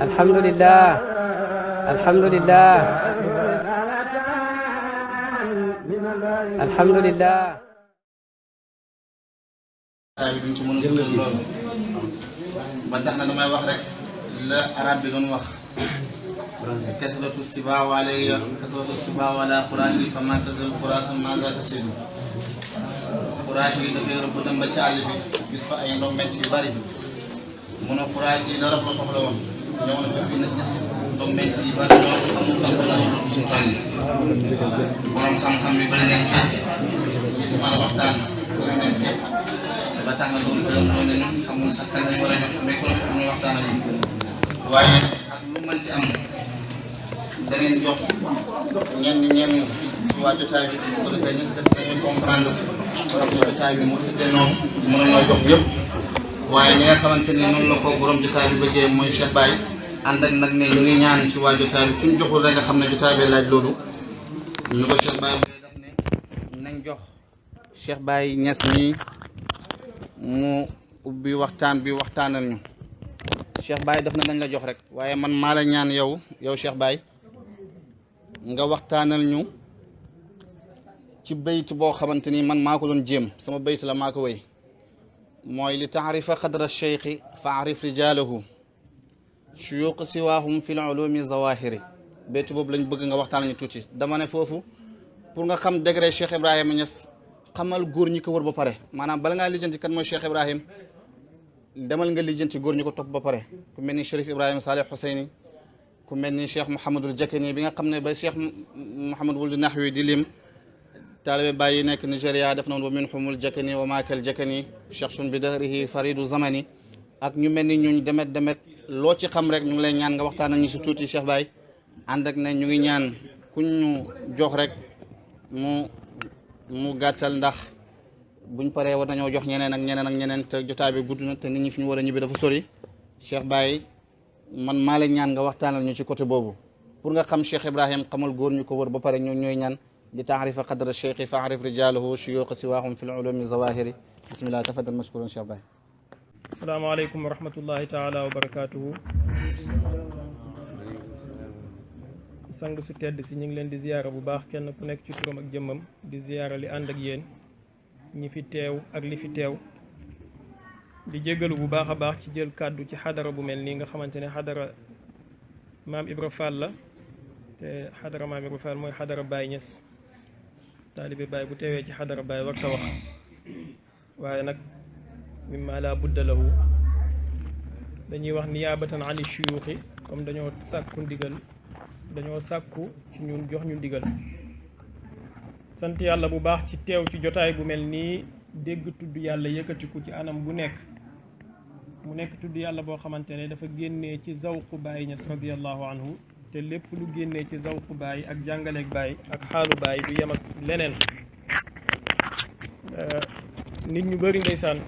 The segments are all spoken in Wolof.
alhamdulillah alhamdulillah alhamdulillah ay duñ ci mën a jëndal loolu ba tax na damay wax rek la arab bi doon wax kasratu siba alayya kasratu siba ala qurashi fa ma tadul qurasan ma za tasidu qurashi dafay rëbb dem ba ci àll bi gis fa ay ndombent yu bari mun a qurashi yi dara la soxla woon jamono bi na gis ndombent yu bari loolu amul sax ba la suñu toll borom xam-xam yi bari nañ fi ñu si mën a waxtaan bari nañ fi ba tax na doon gërëm doon ne ñun xamul sax kan lañ war a jox micro bi pour ñu waxtaan ak ñun waaye ak lu mën ci am da ngeen jox ñenn ci waa jotaay bi bu ko defee ñu si def nañu comprendre borom jotaay bi moo tëddee noonu mën nañoo jox ñëpp waaye ñi nga xamante ni noonu la ko borom jotaay bi bëggee mooy Cheikh Baye ànd ak nag ne ñu ngi ñaan ci waa jotaay bi ku ñu joxul rek nga xam ne jotaay bi laaj loolu ñu ko Cheikh Baye bu def ne nañ jox Cheikh Baye Niass ñii mu ubbi waxtaan bi waxtaanal ñu Cheikh Baye daf na dañ la jox rek waaye man maa la ñaan yow Cheikh Baye nga waxtaanal ñu ci bayt boo xamante ni man maa ko doon jéem sama bayt la maa ko wéy mooy li taarifa qadra cheikhi fa arif rijalahu shuyuq siwaahum fi l ulumi zawahiri bayt boobu lañ bëgg nga waxtaanal ñu tuuti dama ne foofu pour nga xam degré Cheikh Ibrahima Niass xamal góor ñi ko wër ba pare maanaam bala ngaa lijjanti kan mooy Cheikh Ibrahim demal nga lijjanti góor ñi ko topp ba pare ku mel ni Chérif Ibrahima Saleh Huseyni ku mel ni Cheikh Mouhamadul Jakani bi nga xam ne ba Cheikh Mouhamad Wuld Nahwi di lim taalibe Baay yi nekk Nigéria def noonu wa minhumul Jakani wa maakal Jakani Cheikh sun bi dahrihi faridu zamani ak ñu mel ni ñuñ demet loo ci xam rek ñu ngi lay ñaan nga waxtaan ak ñu si tuuti Cheikh Baye ànd ak ne ñu ngi ñaan kuñ ñu jox rek mu gàttal ndax buñ paree war nañoo jox ñeneen ak ñeneen te jotaay bi gudd na te nit ñi fi ñu war a ñibbi dafa sori Cheikh Baye man maa la ñaan nga waxtaanal ñu ci côté boobu pour nga xam Cheikh Ibrahim xamal góor ñu ko wër ba pare ñoo ñooy ñaan di taarifa qadra cheikhi fa arif rijalahu shuyuqa siwaahum fi l ulumi zawahiri bismillah tafaddal mashkuran Cheikh Baye. asalaamaaleykum wa rahmatullahi taala wa barakatuhu. sang su tedd si ñu ngi leen di ziyaara bu baax kenn ku nekk ci turam ak jëmmam di ziyaara li ànd ak yéen ñi fi teew ak li fi teew di jégalu bu baax a baax ci jël kàddu ci xadara bu mel nii nga xamante ne xadara maam Ibra Fall la te xadara maam Ibra Fall mooy xadara Baye Niass taalibe Baye bu teewee ci xadara Baye war ta wax waaye nag mimma la budda lahu dañuy wax niyaabatan ani shuyuuxi comme dañoo sàkku ci ñun jox ñu ndigal sant yàlla bu baax ci teew ci jotaay bu mel nii dégg tudd yàlla yëkkatiku ci anam bu nekk mu nekk tudd yàlla boo xamante ne dafa génnee ci zawqu Baye Niass radiyallahu anhu te lépp lu génnee ci zawqu Baye ak jàngaleeg Baye ak xaalu Baye du yem ak leneen nit ñu bëri ndeysaan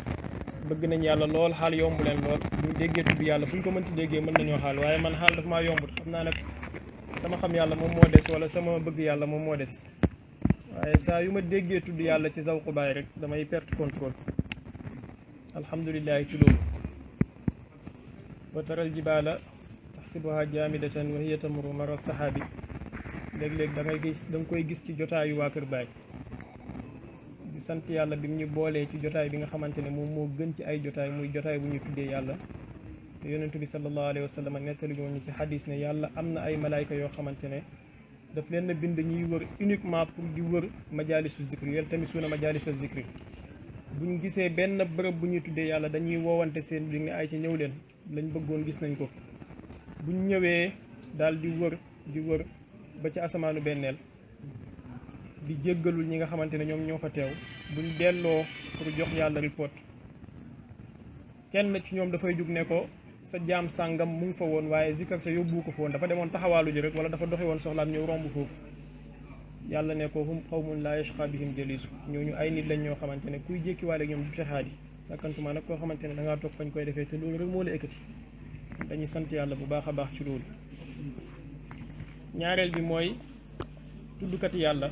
bëgg nañ yàlla lool xaal yomb leen lool buñ déggee tudd yàlla fu ñu ko mënti déggee mën nañoo xaal waaye man xaal dafa maa yombut xam naa nag sama xam yàlla moom moo des wala sama bëgg yàlla moom moo des waaye saa yu ma déggee tudd yàlla ci zawqu Baye rek damay perte contrôle alhamdulillahi ci loolu wa taral jibaala taxsibuha jaamidatan wa hiya tamurru marra sahaabi léeg-léeg da nga koy gis ci jotaayu waa kër Baye di sant yàlla bi mu ñu boolee ci jotaay bi nga xamante ne moom moo gën ci ay jotaay muy jotaay bu ñuy tuddee yàlla te yonentu bi sallallahu alayhi wa sallam nettali ñu ci xadis ne yàlla am na ay malaayka yoo xamante ne daf leen a bind ñuy wër uniquement pour di wër majalisu zikri yaltamisuuna majalisa zikri buñ gisee benn bërëb bu ñuy tuddee yàlla dañuy woowante seen bi ne ay ci ñëw leen lañ bëggoon gis nañ ko buñ ñëwee daal di wër ba ci asamaanu benneel di jéggalul ñi nga xamante ne ñoom ñoo fa teew buñ delloo pour jox yàlla report kenn ci ñoom dafay jug ne ko sa jaam sàngam mu ngi fa woon waaye zikar sa yóbbu ko fa woon dafa demoon taxawaalu ji rek wala dafa doxi woon soxlaam ñëw romb foofu yàlla ne ko hum qawmun laa yashqa bihim jalisu ñooñu ay nit lañ ñoo xamante ne kuy jékkiwaale ñoom du texaadi sàkkantuma nag koo xamante ne da ngaa toog fañ koy defee te loolu rek moo la ekkati dañuy sant yàlla bu baax a baax ci loolu ñaareel bi mooy tuddkati yàlla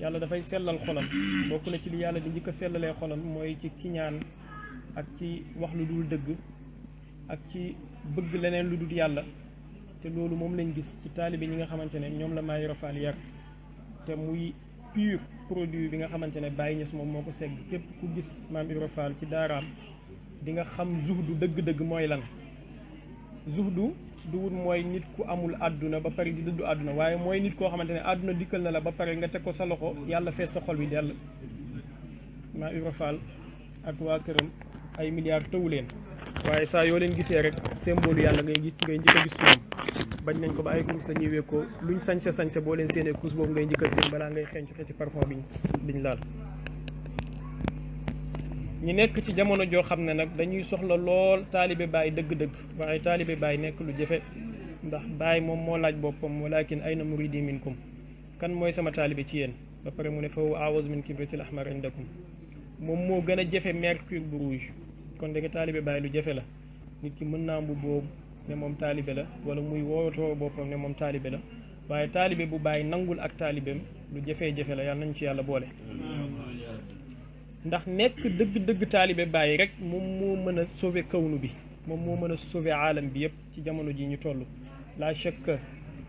yàlla dafay sellal xolam bokk na ci li yàlla di njëkk a sellalee xolam mooy ci kiñaan ak ci wax lu dul dëgg ak ci bëgg leneen lu dul yàlla te loolu moom lañ gis ci taalibe ñi nga xamante ne ñoom la Maam Ibra Fall yar te muy pur produit bi nga xamante ne Baye Niass moom moo ko segg képp ku gis Maam Ibra Fall ci daaraam di nga xam zuhdu dëgg-dëgg mooy lan zuhdu du wut mooy nit ku amul àdduna ba pare di dëddu àdduna waaye mooy nit koo xamante ne àdduna dikkal na la ba pare nga teg ko sa loxo yàlla fees sa xol bi dell. Maam Ibra Fall ak waa këram ay milliards tëwu leen waaye saa yoo leen gisee rek symbole yàlla ngay njëkk a gis ci ñoom bañ nañ ko ba ay kurus la ñuy wekkoo luñ sañse boo leen séenee kurus boobu ngay njëkk a séen balaa ngay xeeñ ci parfum biñ laal. ñi nekk ci jamono joo xam ne nag dañuy soxla lool taalibe Baay dëgg-dëgg waaye taalibe Baay nekk lu jafe ndax Baay moom moo laaj boppam walakin ayna muridi minkum kan mooy sama taalibe ci yéen ba pare mu ne fa huwa awaz min kibritil ahmar indakum moom moo gën a jafe mercure bu rouge kon dëgg taalibe Baay lu jafe la nit ki mën naa mbu boobu ne moom taalibe la wala muy wootoo boppam ne moom taalibe la waaye taalibe bu Baay nangul ak taalibeem lu jafe-jafe la yàlla nañ ci yàlla boole ndax nekk dëgg-dëgg taalibe Baay rek moom moo mën a sauver kawnu bi moom moo mën a sauver aalam bi yëpp ci jamono ji ñu toll la chaque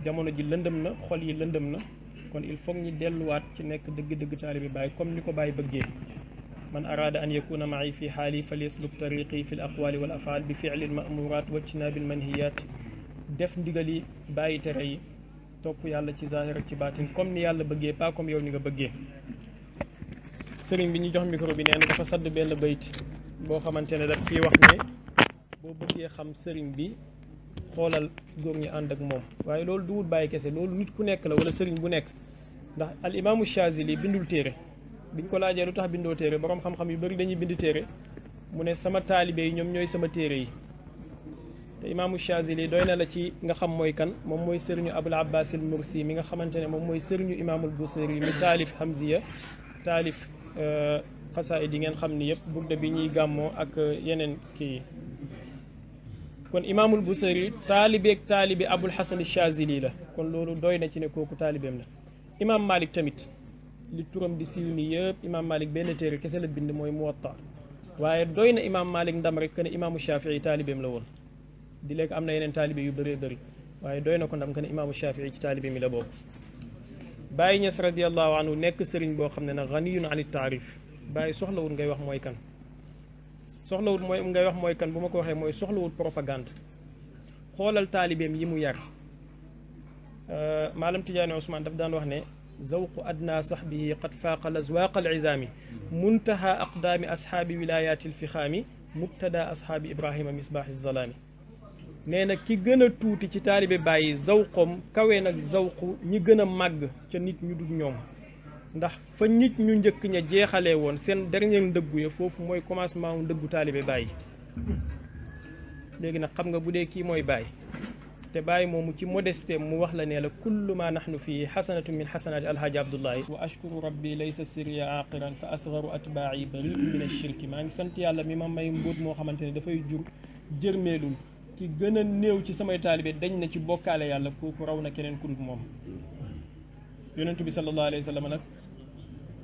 jamono ji lëndëm na xol yi lëndëm na kon il faut ñu delluwaat ci nekk dëgg-dëgg taalibe Baay comme ni ko Baay bëggee man araada an yakuna ma'i fi xaali falyasluk tariqi fi l aqwali wal afaal bi fi'li l ma'murat wa ijtinaabi l manhiyat def ndigali bàyyi tere yi topp yàlla ci zahir ak ci baatin comme ni yàlla bëggee pas comme yow ni nga bëggee sëriñ bi ñu jox micro bi nee na dafa sadd benn bayt boo xamante ne daf ciy wax ne boo bëggee xam sëriñ bi xoolal góor ñi ànd ak moom waaye loolu duwul bàyyi kese loolu nit ku nekk la wala sëriñ bu nekk ndax al imaamu Chazili bindul téere biñ ko laajee lu tax bindoo téere borom xam-xam yu bëri dañuy bind téere mu ne sama taalibe yi ñoom ñooy sama téere yi te imaamu Chazili doy na la ci nga xam mooy kan moom mooy sëriñu Abul Abbas al Mursi mi nga xamante ne moom mooy sëriñu imaamul Busiri mi taalif Hamziya taalif xasaayid yi ngeen xam ni yëpp burda bi ñuy gàmmoo ak yeneen kii kon imaamul Busiri taalibeeg taalibe Abul Hasan Chazili la kon loolu doy na ci ne kooku taalibeem la imaam Malik tamit li turam di siiw nii yëpp imaam Malik benn téere kese la bind mooy Muwatta waaye doy na imaam Malik ndam rek que ne imaamu Shafii taalibeem la woon di léegi am na yeneen taalibe yu bëree bëri waaye doy na ko ndam que ne imaamu Shafii ci taalibe mi la boobu Baye Niass radiallahu anhu nekk sëriñ boo xam ne nag ganiyun an taarif Baye soxlawut ngay wax mooy kan soxlawut mooy ngay wax mooy kan bu ma ko waxee mooy soxlawut propagande xoolal taalibeem yi mu yar maalam Tijaani Ousmane daf daan wax ne zawqu adna sahbihi qad faaqa lazwaaq alizaami muntaha aqdaami ashaabi wilayaati alfixaami mubtada ashaabi ibrahima misbaahi zalaami nee na ki gën a tuuti ci taalibe Baye zawqom kawe nag zawqu ñi gën a màgg ca nit ñu dul ñoom ndax fa nit ñu njëkk ña jeexalee woon seen dernier ndëggu ya foofu mooy commencement wu ndëggu taalibe Baye léegi nag xam nga bu dee kii mooy Baye te Baye moomu ci modesté mu wax la ne la kullu ma nahnu fii xasanatu min xasanaati alhaaji abdullahi wa ashkuru rabbi laysa sirriya aqiran fa asgaru atbaa'i bari'un min ashirki maa ngi sant yàlla mi ma may mbóot moo xamante ne dafay jur jërmeelul ki gën a néew ci samay taalibe dañ na ci bokkaale yàlla kooku raw na keneen ku dul moom yonentu bi sallallahu alayhi wa sallam nag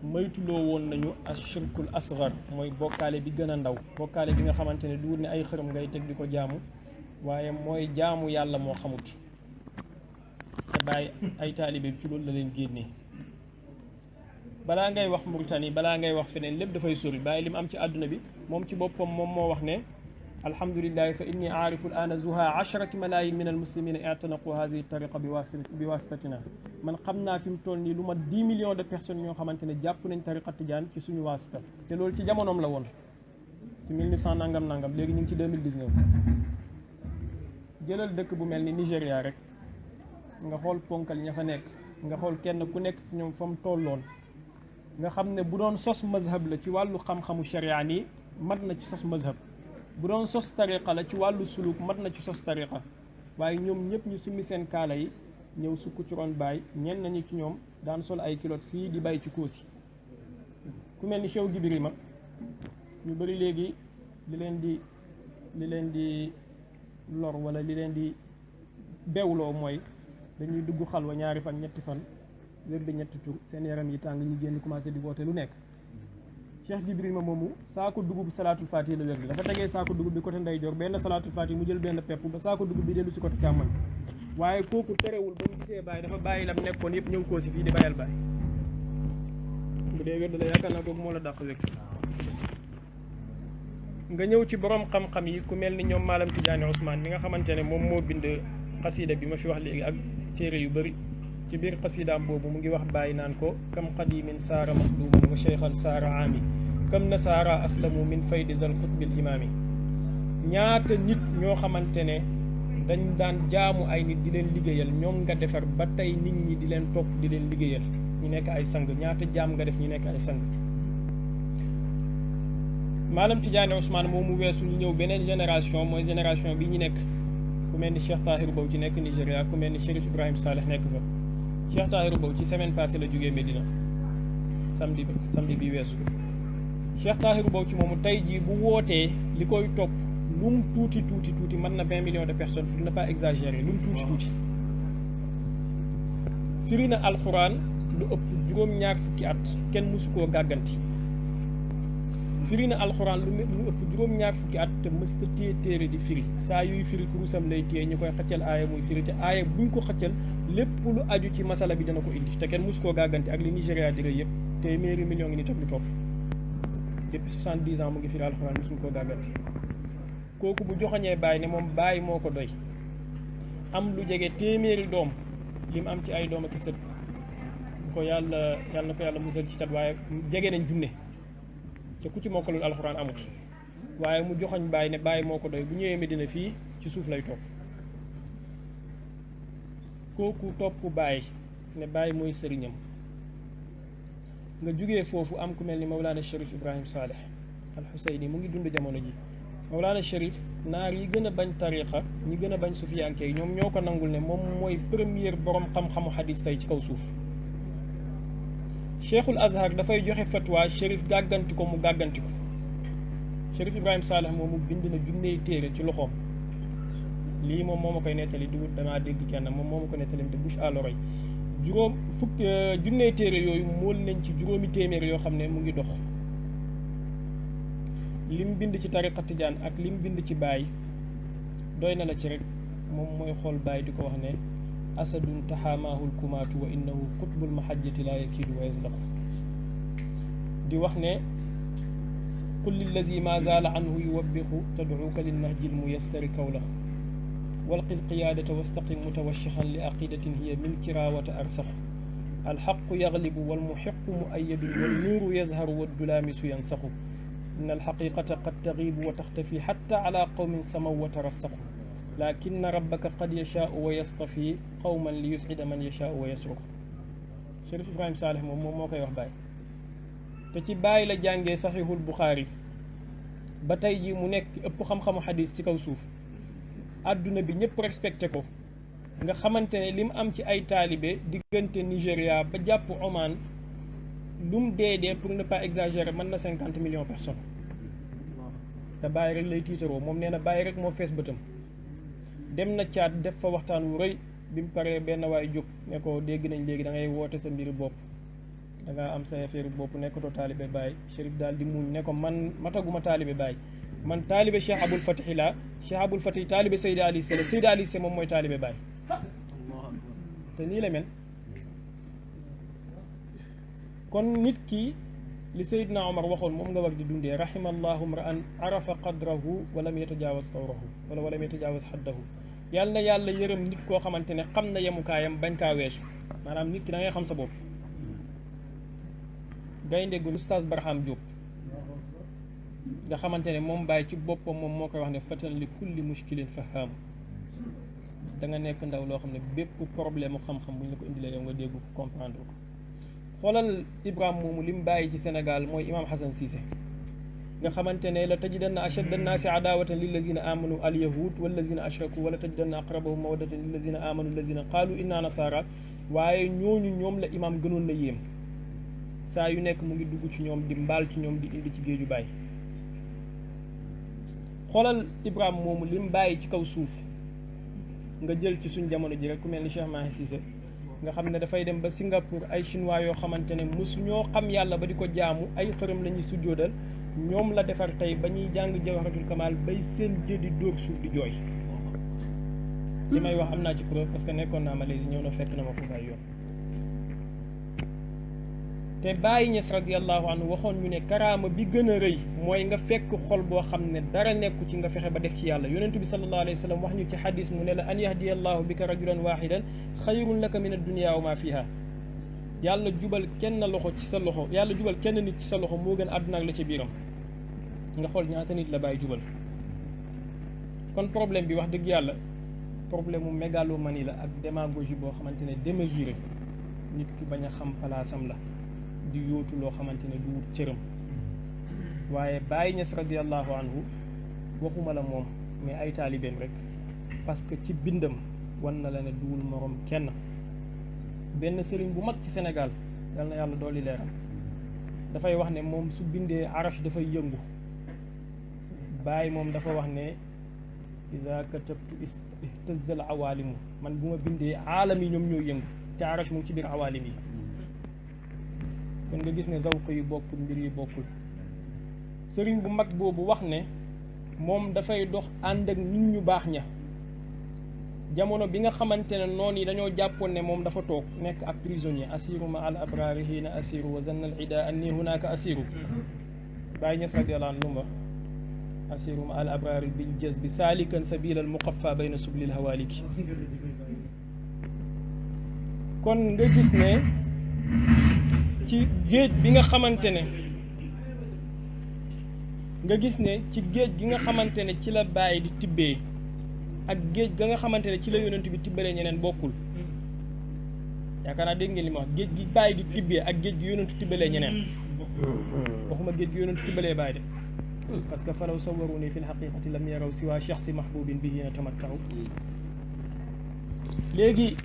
maytuloo woon nañu ashirkul asgar mooy bokkaale bi gën a ndaw bokkaale bi nga xamante ne duwul ne ay xërëm ngay teg di ko jaamu waaye mooy jaamu yàlla moo xamut te Baye ay taalibe ci loolu la leen génnee balaa ngay wax Mauritanie balaa ngay wax feneen lépp dafay sori Baye li mu am ci àdduna bi moom ci boppam moom moo wax ne alhamdulillahi fa inni aarifu al ana zuha 10 malaayin min al muslimina i'tanaqu hadihi tariqa bi wasitatina man xam naa fi mu toll nii lu mat 10 millions de personnes ñoo xamante ne jàpp nañ tariqa tijaan ci suñu wasita te loolu ci jamonoom la woon ci 1900 nangam léegi ñu ngi ci 2019 jëlal dëkk bu mel ni Nigéria rek nga xool ponkal ña fa nekk nga xool kenn ku nekk ci ñoom fa mu tolloon nga xam ne bu doon sos mazhab la ci wàllu xam-xamu sharia nii mat na ci sos mazhab bu doon sos tariqa la ci wàllu suluk mat na ci sos tariqa waaye ñoom ñëpp ñu summi seen kaala yi ñëw sukk ci ron Baye ñenn nañu ci ñoom daan sol ay kilot fii di bay ci kóosi ku mel ni Cheikh Gibrima ñu bëri léegi li leen di lor wala li leen di bewloo mooy dañuy dugg xalwa ñaari fan ñetti fan wér de ñetti tur seen yaram yi tàng ñu génn commencé di woote lu nekk. Cheikh Jibril ma moomu saako dugub salaatul faati la wér di dafa tegee saako dugub bi côté ndeyjoor benn salaatul faati mu jël benn pepp ba saako dugub bi dellu si côté càmmoñ waaye kooku terewul ba mu gisee Baye dafa bàyyi lam nekkoon yëpp ñëw koo si fii di bàyyal Baye bu dee wér la yaakaar naa kooku moo la dàq wér. nga ñëw ci borom xam-xam yi ku mel ni ñoom Maalam Tijaani Ousmane mi nga xamante ne moom moo bind xasida bi ma fi wax léegi ak téere yu bëri ci biir xasidaam boobu mu ngi wax Baye naan ko kam qadimin saara maxduman wa cheikhan saara aami kam nasaara aslamu min faydi zal xutbil imaami ñaata nit ñoo xamante ne dañ daan jaamu ay nit di leen liggéeyal ñoom nga defar ba tey nit ñi di leen topp di leen liggéeyal ñu nekk ay sang ñaata jaam nga def ñu nekk ay sang. Maalam Tijaani Ousmane moom mu weesu ñu ñëw beneen génération mooy génération bi ñu nekk ku mel ni Cheikh Tahirou Bow ci nekk Nigéria ku mel ni Chérif Ibrahim Saleh nekk fa. Cheikh Tahirou Bow ci semaine passée la jógee Medina samedi bi weesu Cheikh Tahirou Bow ci moomu tey jii bu wootee li koy topp lu mu tuuti mën na 20 millions de personnes pour ne pas exagérer lu mu tuuti firi na alxuraan lu ëpp juróom-ñaar fukki at kenn mësu koo gàgganti firi na alxuraan lu ëpp juróom-ñaar fukki at te mësta téere di firi saa yuy firi kurusam lay téye ñu koy xëccal aaya muy firi te aaya buñ ko xëccal lépp lu aju ci masala bi dana ko indi te kenn mësu koo gàgganti ak li Nigéria di rëy yëpp téeméeri million ngi ni tam lu topp depuis 70 ans mu ngi firi alxuraan mësuñ koo gàgganti kooku bu joxoñee Baye ne moom Baye moo ko doy am lu jege téeméeri doom li mu am ci ay doom ak sët ko yàlla na ko yàlla musal ci cat waaye jege nañ junne te ku ci mokkalul alxuraan amut waaye mu joxoñ Baye ne Baye moo ko doy bu ñëwee Medina fii ci suuf lay topp kooku topp Baye ne Baye mooy sëriñam nga jugee foofu am ku mel ni Mawlana Cherif Ibrahim Saleh al Huseyni mu ngi dund jamono ji Mawlana Cherif naar yi gën a bañ tariqa ñi gën a bañ sufiyanke yi ñoom ñoo ko nangul ne moom mooy première borom xam-xamu xadis tey ci kaw suuf Cheikhul Azhar dafay joxe fatwa Cherif gàgganti ko mu gàgganti ko Cherif Ibrahim Saleh moomu bind na junney téere ci loxoom lii moom moo ma koy nettali du damaa dégg kenn moom moo ma ko nettali te bouche à l'oreille junney téere yooyu mool nañ ci juróomi téeméer yoo xam ne mu ngi dox lim bind ci tariqa tijaan ak lim bind ci Baye doy na la ci rek moom mooy xool Baye di ko wax ne asadun taxaamaahul kumaatu wa innahu qutbul mahajjati laa yakiidu wa yaslaqu di wax ne qul lillazi ma zaala anhu yuwabbixu tadcuuka linnahji lmuyassari kawla walqi lqiyaadata wastaqim mutawashixan li aqidatin hiya min kirawata arsaxu alxaqu yaglibu walmuxiqu muayyadun walnuuru yazharu waddulaamisu yansaxu inna alxaqiqata qad tagiibu wa taxtafi xatta ala qawmin samaw wa tarassaxu lakinna rabbaka qad yashaau wa yastafi qawman li yuscida man yashaau wa yasruku Cherif Ibrahim Saleh moom moo koy wax Baye te ci Baye la jàngee saxiixul Buxaari ba tey jii mu nekk ëpp xam-xamu xadis ci kaw suuf àdduna bi ñëpp respecté ko nga xamante ne li mu am ci ay taalibe diggante Nigéria ba jàpp Oman lu mu dee pour ne pas exagérer mën na 50 millions personnes te Baye rek lay tiitaroo moom nee na Baye rek moo fees bëtam dem na caat def fa waxtaan wu rëy bi mu paree benn waay jóg ne ko dégg nañ léegi da ngay woote sa mbiri bopp da ngaa am sa affaire bopp nekkatoo taalibe Baye Cherif daal di muñ ne ko man mataguma taalibe Baye man taalibe Cheikh Aboul Fatih la Cheikh Aboul Fatih taalibe Seydi Ali Cissé la Seydi Ali Cissé moom mooy taalibe Baye te nii la mel kon nit ki li Seydina Omar waxoon moom nga war di dundee rahimallahu mra'an arafa qadrahu walam yatajaawaz tawrahu wala walam yatajaawaz xaddahu yàlla na yàlla yërëm nit koo xamante ne xam na yemukaayam bañ kaa weesu maanaam nit ki da ngay xam sa bopp gaynde gu Oustaz Barham Diop nga xamante ne moom Baye ci boppam moom moo koy wax ne fatan li kulli mushkilin faham da nga nekk ndaw loo xam ne bépp problème xam-xam bu ñu la ko indilee yow nga dégg ko comprendre ko xoolal Ibrahima moomu li mu bàyyi ci Sénégal mooy Imam Hassan Cissé nga xamante ne la tajidanna ashadda annaasi adawatan lillazina amanu alyahud wallazina ashraku wala tajidanna aqrabahum mawaddatan lillazina amanu allazina qaalu inna nasara waaye ñooñu ñoom la imam gënoon na yéem saa yu nekk mu ngi dugg ci ñoom di mbaal ci ñoom di indi ci géeju Baye xoolal Ibrahima moomu li mu bàyyi ci kaw suuf nga jël ci suñ jamono ji rek ku mel ni Cheikh Mahi Cissé nga xam ne dafay dem ba Singapour ay chinois yoo xamante ne mosu ñoo xam yàlla ba di ko jaamu ay xërëm la ñuy sujjóodal ñoom la defar tey ba ñuy jàng jawharatul kamal bay seen jë di dóor suuf di jooy. li may wax am naa ci preuve parce que nekkoon naa Malaisie ñëw na fekk na ma foofu ay yoon. te Baye Niass radiyallahu anhu waxoon ñu ne karaama bi gën a rëy mooy nga fekk xol boo xam ne dara nekku ci nga fexe ba def ci yàlla. yonentu bi sallallahu alayhi wa sallam wax ñu ci xadis mu ne la an yahdiyallahu bika rajulan wahidan xayrun laka min ad-dunya wa ma fiha. yàlla jubal kenn loxo ci sa loxo yàlla jubal kenn nit ci sa loxo moo gën àdduna ak la ci biiram. nga xool ñaata nit la Baye jubal. kon problème bi wax dëgg yàlla problème mu mégalomanie la ak démagogie boo xamante ne démesuré nit ki bañ a xam palaasam la. di yóotu loo xamante ne du wut cëram waaye Baye Niass radiyallahu anhu waxuma la moom mais ay taalibeem rek parce que ci bindam wan na la ne duwul moroom kenn. benn sëriñ bu mag ci Sénégal yal na yàlla dolli leeram dafay wax ne moom su bindee arash dafay yëngu. Baye moom dafa wax ne iza katabtu ihtazal awaalimu man bu ma bindee aalam yi ñoom ñooy yëngu te arash moom ci biir awaalim yi. kon nga gis ne zawq yu bokkul mbir yi bokkul. sëriñ bu mag boobu wax ne moom dafay dox ànd ak nit ñu baax ña jamono bi nga xamante ne noonu yi dañoo jàppoon ne moom dafa toog nekk ak prisonnier asiru ma al abrari hiina asiru wa zanna al ida anni hunaka asiru. Baye Niass radiyallahu anhu lumba asiru ma al abrari bil jazbi salikan sabila al muqaffa bayna sublil hawaliki. kon nga gis ne ci géej bi nga xamante ne ci géej gi nga xamante ne ci la Baye di tibbee ak géej ga nga xamante ne ci la yonent bi tibbalee ñeneen bokkul. yaakaar naa dégg ngeen li ma wax géej gi Baye di tibbee ak géej gi yonent tibbalee ñeneen waxuma géej gi yonent tibbalee Baye de parce que falaw sawaruni fi lxaqiqati lam yaraw siwa shaxsi mahbubin bihi natamattaw. léegi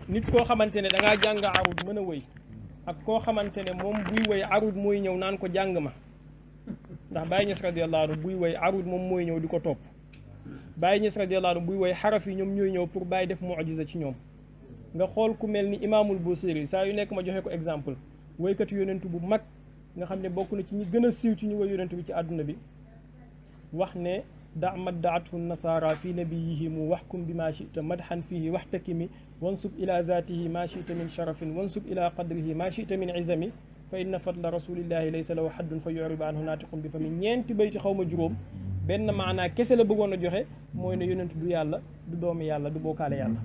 nit koo xamante ne da ngaa jàng arud mën a wëy ak koo xamante ne moom buy woy arud mooy ñëw naan ko jàng ma ndax Baye Niass radiyallahu anhu buy woy arud moom mooy ñëw di ko topp. Baye Niass radiyallahu anhu buy woy xaraf yi ñoom ñooy ñëw pour Baye def mu'jiza ci ñoom. nga xool ku mel ni imaamul Busiri saa yu nekk ma joxe ko exemple woykatu yonentu bu mag nga xam ne bokk na ci ñi gën a siiw ci ñu woy yonentu bi ci àdduna bi wax ne da maddaathu nasara fi nabiyihimu waxkum bi ma chita madhan fihi waxtakimi wansub ila zatihi ma chita min sharafin wansub ila qadrihi ma chita min izami fa inna fadla rasulillahi laysa lahu haddun fa yuribu anhu naatiqum bi fa mi ñeenti bayti xaw ma juróom benn maanaa kese la bëggoon a joxe mooy ne yonent du yàlla du doomi yàlla du bokkaale yàlla.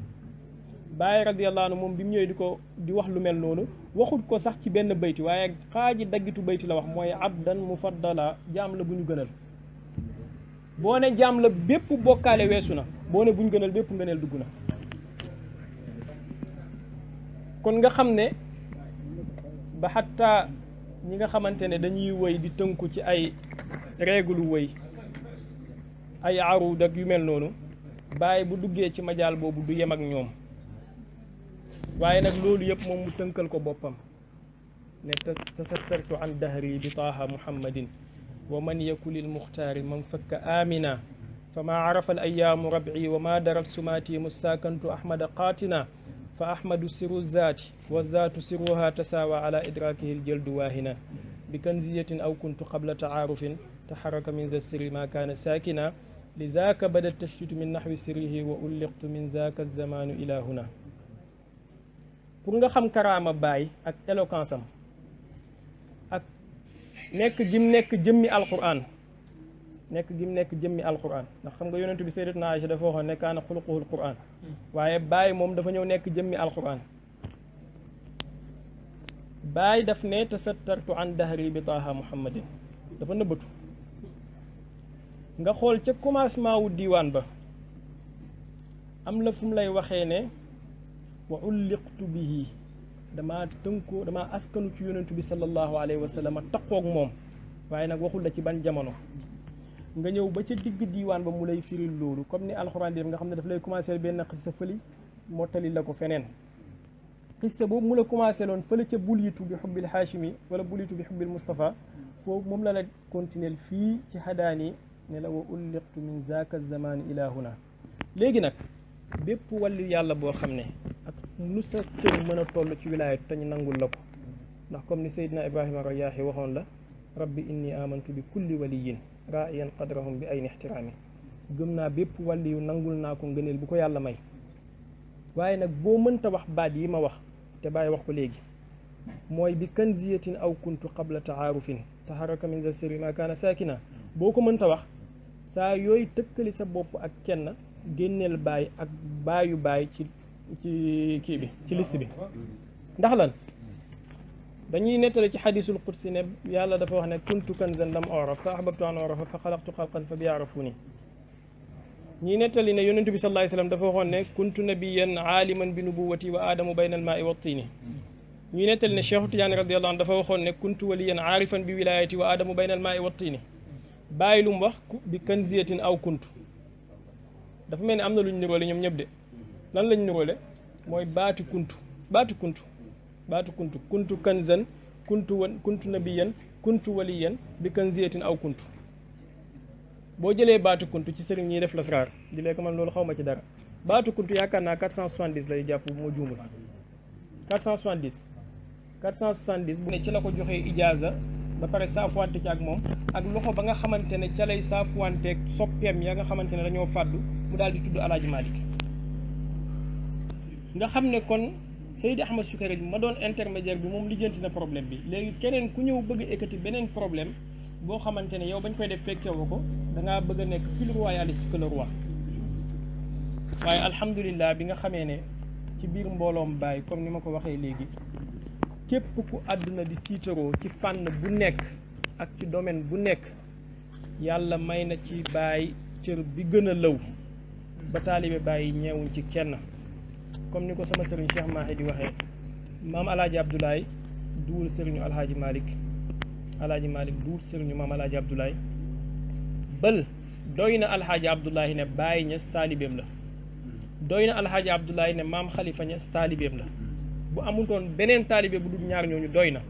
Baye radiyallahu anhu moom bi mu ñëwee di wax lu mel noonu waxut ko sax ci benn bayti waaye xaaji daggitu bayti la wax mooy abdan mufaddala jaam la bu ñu gënal. boo ne jaam la bépp bokkaale weesu na boo ne bu ñu gënal bépp ngëneel dugg na. kon nga xam ne ba xataa ñi nga xamante ne dañuy woy di tënku ci ay règle woy ay arud ak yu mel noonu Baye bu duggee ci majaal boobu du yem ak ñoom waaye nag loolu yëpp moom mu tënkal ko boppam ne tasattartu an dahri bi taaha muhammadin wa man yaku lil muxtaari man fakka amina fa ma arafa al ayaamu rabci wa ma darat sumaati mustaakantu ahmada qaatina fa ahmadu siru zaati wa zaatu siruha tasaawa ala idrakihi l jaldu waahina bi kanziyatin aw kuntu qabla taarufin taxaraka min za sirri ma kaana saakina li zaaka bada tashtitu min naxwi sirrihi wa ulliqtu min zaaka zamaanu ila huna. pour nga xam karaama Baye ak éloquence am ak nekk gim nekk jëmmi alquran ndax xam nga yonentu bi sayyidatuna Aïcha dafa waxoon ne kaana xuluquhul quran waaye Baye moom dafa ñëw nekk jëmmi alquran. Baye daf ne tasattartu an dahri bi taaha muhammadin dafa nëbbatu nga xool ca commencement wu diiwaan ba am la fu mu lay waxee ne wa ulliqtu bihi damaa tënkoo damaa askanu ci yonentu bi sallallahu alayhi wa sallam taqoog moom waaye nag waxul la ci ban jamono. nga ñëw ba ca digg diiwaan ba mu lay firil loolu comme ni alxuraan di nga xam ne daf lay commencé benn xissa fëli mottali la ko feneen. xissa boobu mu la commencé loon fële ca bulitu bi xubbil haashimi wala bulitu bi xubbil Mustafa foofu moom la continuer fii ci xadaani ne la wa ulliqtu min zaaka zamaani ila huna. léegi nag bépp wàllu yàlla boo xam ne ak nu sa cër mën a toll ci wilaayatu te ñu nangul la ko ndax comme ni Seydina Ibrahima Rayaahi waxoon la rabbi inni amantu bi kulli waliyin raa'iyan qadrahum bi ayni ixtiraami gëm naa bépp wàlli yu nangul naa ko ngëneel bu ko yàlla may waaye nag boo mënta wax baat yi ma wax te bàyyi wax ko léegi mooy bi kanziyatin aw kuntu qabla taarufin taharaka min za sirri ma kaana saakina boo ko mënta wax saa yooyu tëkkali sa bopp ak kenn génneel baay ak baayu baay ci kii bi ci liste bi ndax lan dañuy nettali ci xadisul qudsi ne yàlla dafa wax ne kuntu kanzan lam uraf fa ahbabtu an urafa fa xalaqtu xalqan fa biyaarafuni ñii nettali ne yonentu bi sallallahu alayhi wasallam dafa waxoon ne kuntu nabiyan aaliman bi nubuwati wa aadamu bayna al maai wa tiini ñuy nettali ne Cheikh Tidiane radiyallahu anhu dafa waxoon ne kuntu waliyan aarifan bi wilayati wa aadamu bayna al maai wa tiini bàyyi lu mu wax bi kanziyatin aw kuntu dafa mel ni am na lu ñu niroole ñoom ñëpp de lan lañ niroole mooy baati kuntu kuntu kanzan kuntu nabiyan kuntu waliyan bi kanziyatin aw kuntu boo jëlee baatu kuntu ci sëriñ ñiy def lasraar di lekk man loolu xaw ma ci dara baatu kuntu yaakaar naa 470 lay jàpp bu ma juumul 470 bu ne ci la ko joxee ijaaza ba pare saafuwante ci ak moom ak loxo ba nga xamante ne ca lay saafuwanteeg soppeem ya nga xamante ne dañoo fàddu mu daal di tudd Alaaji Malik nga xam ne kon Seydi Ahmad Sukayri bi ma doon intermédiaire bi moom lijjanti na problème bi léegi keneen ku ñëw bëgg a ekkati beneen problème boo xamante ne yow bañ koy def fekkewu ko dangaa bëgg a nekk plus royaliste que le roi waaye alhamdulilah bi nga xamee ne ci biir mbooloom Baay comme ni ma ko waxee léegi képp ku àdduna di tiitaroo ci fànn bu nekk ak ci domaine bu nekk yàlla may na ci Baay cër bi gën a lëw ba taalibe Baay yi ñeewuñ ci kenn comme ni ko sama sëriñ Cheikh Mahi di waxee maam alaaji Abdoulaye duwul sëriñu alhaaji Malick duwul sëriñu maam alaaji Abdoulaye bël doy na alhaaji Abdoulaye ne Baay Ñas taalibeem la doy na alhaaji Abdoulaye ne maam Khalifa Ñas taalibeem la bu amutoon beneen taalibe bu dul ñaar ñooñu doy na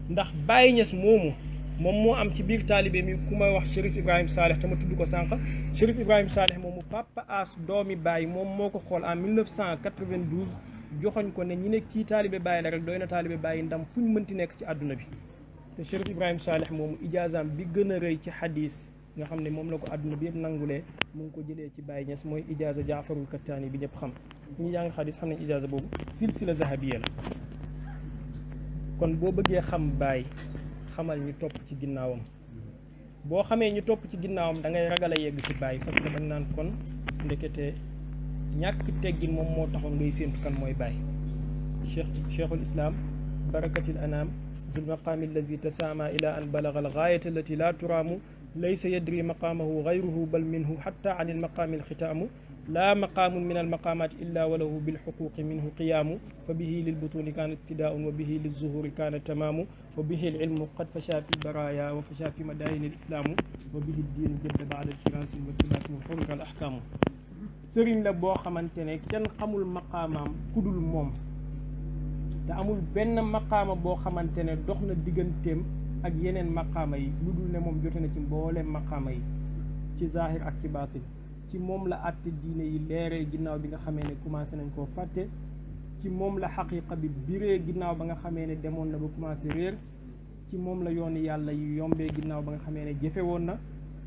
ndax Baay Ñas moom moo am ci biir taalibe mi ku may wax Chérif Ibrahim Saleh te ma tudd ko sànq Chérif Ibrahim Saleh moomu Papa As doomi Baay moom moo ko xool en 1992 joxoñ ko ne ñi ne kii taalibe Baay la rek doy na taalibe Baay ndam fu ñu mënti nekk ci àdduna bi te Chérif Ibrahim Saleh moomu ijaazaam bi gën a rëy ci xadis nga xam ne moom la ko àdduna bi yëpp nangulee mu ngi ko jëlee ci Baay Ñas mooy ijaaza Jaafarul Kattaani bi ñëpp xam ñi jàng xadis xam nañ ijaaza boobu silsila zahabiya la kon boo bëggee xam Baay xamal ñu topp ci ginnaawam boo xamee ñu topp ci ginnaawam da ngay ragal a yegg ci Baay parce que dañ naan kon ndekete ñàkk teggin moom moo taxoon ngay séentu kan mooy Baay cheikhul islam barakatil anam zul maqaami allazi tasaama ila an balaga al gaayata allati la turaamu laysa yadri maqaamahu gayruhu bal minhu xatta an il maqaami alxitaamu laa maqaamun min almaqaamaati illa wa lahu bilxuquqi minhu qiyaamu fa bihi lilbutuuni kaana ibtidaaun wa bihi lilzuhuri kaana tamaamu wa bihi alilmu qad fasha fi lbaraya wa fasha fi madaayini alislaamu wa bihi diinu jadda baada alfiraasi wa tibaasi wa xurika al ahkaamu sëriñ la boo xamante ne kenn xamul maqaamaam kudul moom te amul benn maqaama boo xamante ne dox na digganteem ak yeneen maqaama yi lu dul ne moom jote na ci mbooleem maqaama yi ci zahir ak ci baatin ci moom la àtte diine yi leeree ginnaaw bi nga xamee ne commencé nañ koo fàtte ci moom la xaqiqa bi biree ginnaaw ba nga xamee ne demoon na ba commencé réer ci moom la yooni yàlla yi yombee ginnaaw ba nga xamee ne jëfe woon na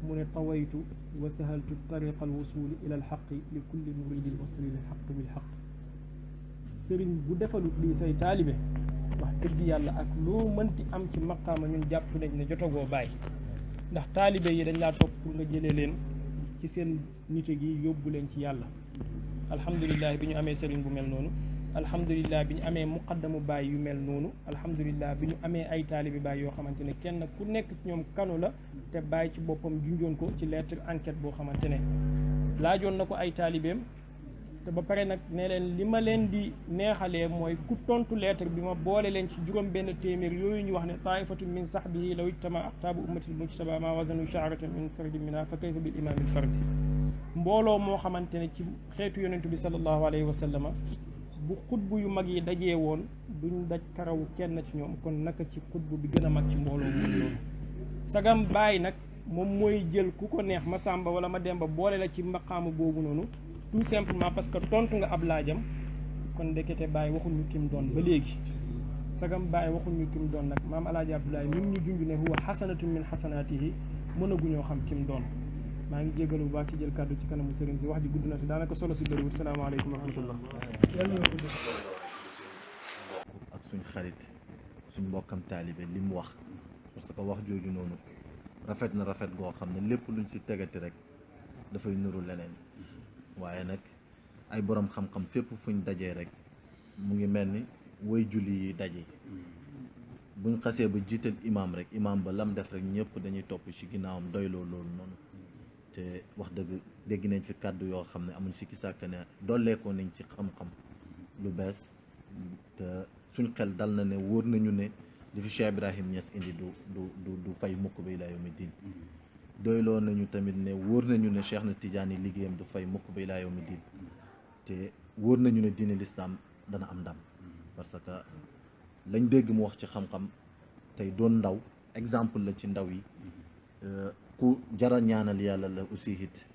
mu ne tawaytu wa sahaltu tariqa al wusuli ila al xaqi li kulli muridin wasli lil xaq bil xaq sëriñ bu defalut lii say taalibe wax dëgg yàlla ak loo mënti am ci maqaama ñun jàpp nañ ne jotagoo Baay ndax taalibe yi dañ laa topp pour nga jëlee leen ci seen nite gi yóbbu leen ci yàlla alhamdulilah bi ñu amee sëriñ bu mel noonu alhamdulilah bi ñu amee muqaddamu Baay yu mel noonu alhamdulilah bi ñu amee ay taalibe Baay yoo xamante ne kenn ku nekk ci ñoom kanu la te Baay ci boppam junjoon ko ci lettre enquête boo xamante ne laajoon na ko ay taalibeem te ba pare nag ne leen li ma leen di neexalee mooy ku tontu lettre bi ma boole leen ci juróom benn téeméer yooyu ñu wax ne taifatun min sahbihi law ijtama aqtaabu ummatil mujtaba ma wazanu shaaratan min fardin minha fa kayfa bil imaamil fardi mbooloo moo xamante ne ci xeetu yonentu bi sallallahu alayhi wa sallama bu xutbu yu mag yi dajee woon duñ daj karawu kenn ci ñoom kon naka ci xutbu bi gën a mag ci mbooloo moom loolu sagam Baay nag moom mooy jël ku ko neex ma sàmba wala ma demba boole la ci maqaamu boobu noonu tout simplement parce que tontu nga ab laajam kon ndekete Baye waxul ñu kim doon ba léegi sagam Baye waxul ñu kim doon nag maam Alaaji Abdoulaye mi ngi ñu junj ne huwa xasanatun min xasanaatihi mënaguñoo xam kim doon. maa ngi jégalu bu baax ci jël kàddu ci kanamu sëriñ si wax ji gudd na te daanaka solo si bëriwul salaamaaleykum wa rahmatullah. ak suñ xarit suñ mbokkam taalibe li mu wax parce que wax jooju noonu rafet na rafet goo xam ne lépp luñ ci tegati rek dafay nuru leneen waaye nag ay borom xam-xam fépp fuñ dajee rek mu ngi mel ni way julli yi daje buñ xasee ba jiital imaam rek imaam ba lam def rek ñëpp dañuy topp ci ginnaawam doyloo loolu noonu te wax dëgg dégg nañ fi kàddu yoo xam ne amuñ sikki sàkk ne dolleekoo nañ ci xam-xam lu bees te suñ xel dal na ne wóor nañu ne li fi Cheikh Ibrahim Niass indi du fay mukk ba ilaa yawmi diin doyloo nañu tamit ne wóor nañu ne Cheikh na Tidiane yi liggéeyam du fay mukk ba ilaa yawmi diin te wóor nañu ne diine lislaam dana am ndam parce que lañ dégg mu wax ci xam-xam tey doon ndaw exemple la ci ndaw yi ku jara ñaanal yàlla la aussi it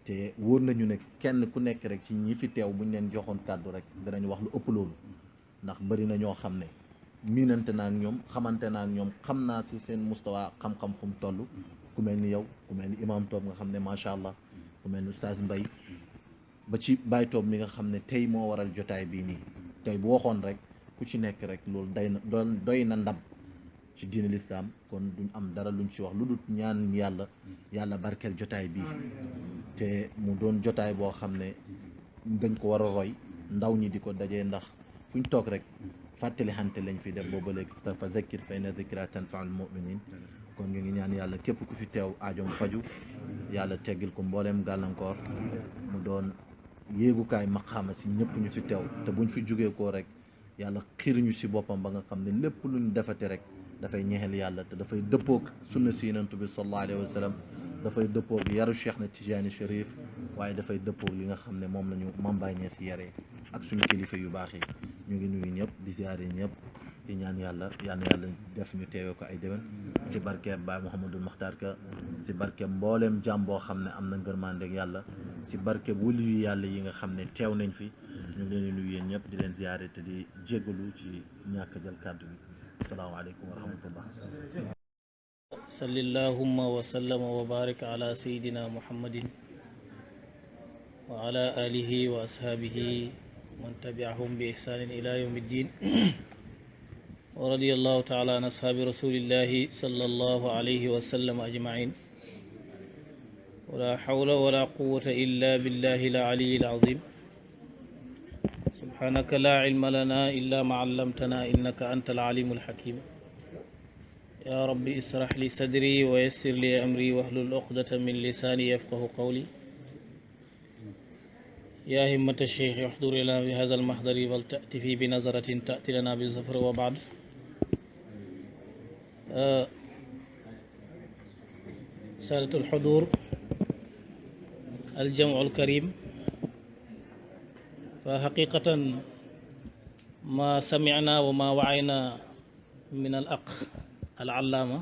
te wóor nañu ne kenn ku nekk rek ci ñi fi teew buñ leen joxoon kàddu rek danañ wax lu ëpp loolu ndax bari na ñoo xam ne miinante naa ak ñoom xamante naa ak ñoom xam naa si seen mustawa xam-xam fu mu toll ku mel ni yow ku mel ni imam Toob nga xam ne macha allah ku mel ni oustaz Mbay ba ci Baye Toob mi nga xam ne tey moo waral jotaay bii nii tey bu waxoon rek ku ci nekk rek loolu doy na ndam ci diine lislaam kon duñ am dara luñ ci wax lu dul ñaan yàlla barkeel jotaay bii te mu doon jotaay boo xam ne dañ ko war a roy ndaw ñi di ko dajee ndax fuñ toog rek fàttali xante lañ fi def booba léegi fa zakkir fa inna zikra tanfaul muminin kon ñu ngi ñaan yàlla képp ku fi teew aajoom faju yàlla teggil ko mbooleem gàllankoor mu doon yéegukaay maqaama si ñëpp ñu fi teew te buñ fi jógee koo rek yàlla xiir ñu si boppam ba nga xam ne lépp luñ defate rek dafay ñeexel yàlla te dafay dëppoog sunna si Yonent bi sallallahu alayhi wa sallam dafay dëppoog yaru Cheikh na Tijaani Cherif waaye dafay dëppoog li nga xam ne moom la ñu Mame Niass yaree ak suñu kilifa yu baax yi ñu ngi nuyu ñëpp di ziare ñëpp di ñaan yàlla def ñu teewee ko ay déwén si barkeeb Baay Mouhamadul Makhtar Ka si barkeeb mbooleem jàmm boo xam ne am na ngërmandeeg yàlla si barkeeb wëli yu yàlla yi nga xam ne teew nañ fi ñu ngi leen di nuyu yéen ñëpp di leen ziare te di jéggalu ci ñàkk jël kàddu bi asalaamaaleykum wa rahmatullah salli llahumma wa sallama wa baraka ala sayidina muhammadin wa ala alihi wa ashaabihi man tabi'ahum bi ihsanin ila yawmi ddin wa radiyallahu ta'ala an ashaabi rasulillahi sallallahu alayhi wa sallam ajma'in wa la hawla wa la quwwata illa billahi al-'aliyyi al-'azim subhanaka la ilma lana illa ma 'allamtana innaka anta al-'alimu al-hakim ya rabbi israh li sadri wa yassir li amri wahlul 'uqdatan min lisani yafqahu qawli ya himmata ash-shaykh uhdur lana bi hadha al-mahdari wal ta'ti fi bi nazaratin ta'ti lana bi zafar wa ba'd سادة الحضور الجمع الكريم فحقيقة ما سمعنا وما وعينا من الأخ العلامة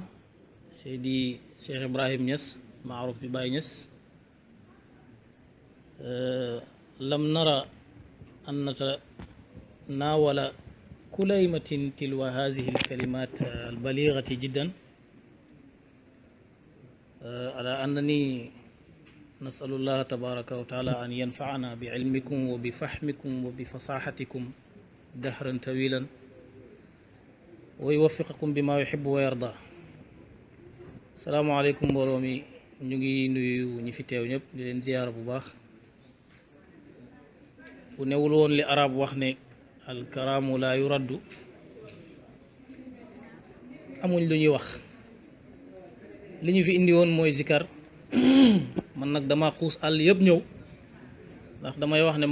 سيدي شيخ إبراهيم نياس معروف بباي نياس لم نرى أن نتناول كليمة تلو هذه الكلمات البليغة جدا على أنني نسأل الله تبارك وتعالى أن ينفعنا بعلمكم وبفهمكم وبفصاحتكم دهرا طويلا ويوفقكم بما يحب ويرضى. السلام عليكم mbooloo mi ñu ngi nuyu ñi fi teew ñëpp di leen ziyaara bu baax bu newul woon li arab wax ne alkaraamu laa yuraddu amuñ lu ñuy wax li ñu fi indi woon mooy zikar man nag dama xuus àll yëpp ñëw ndax damay wax ne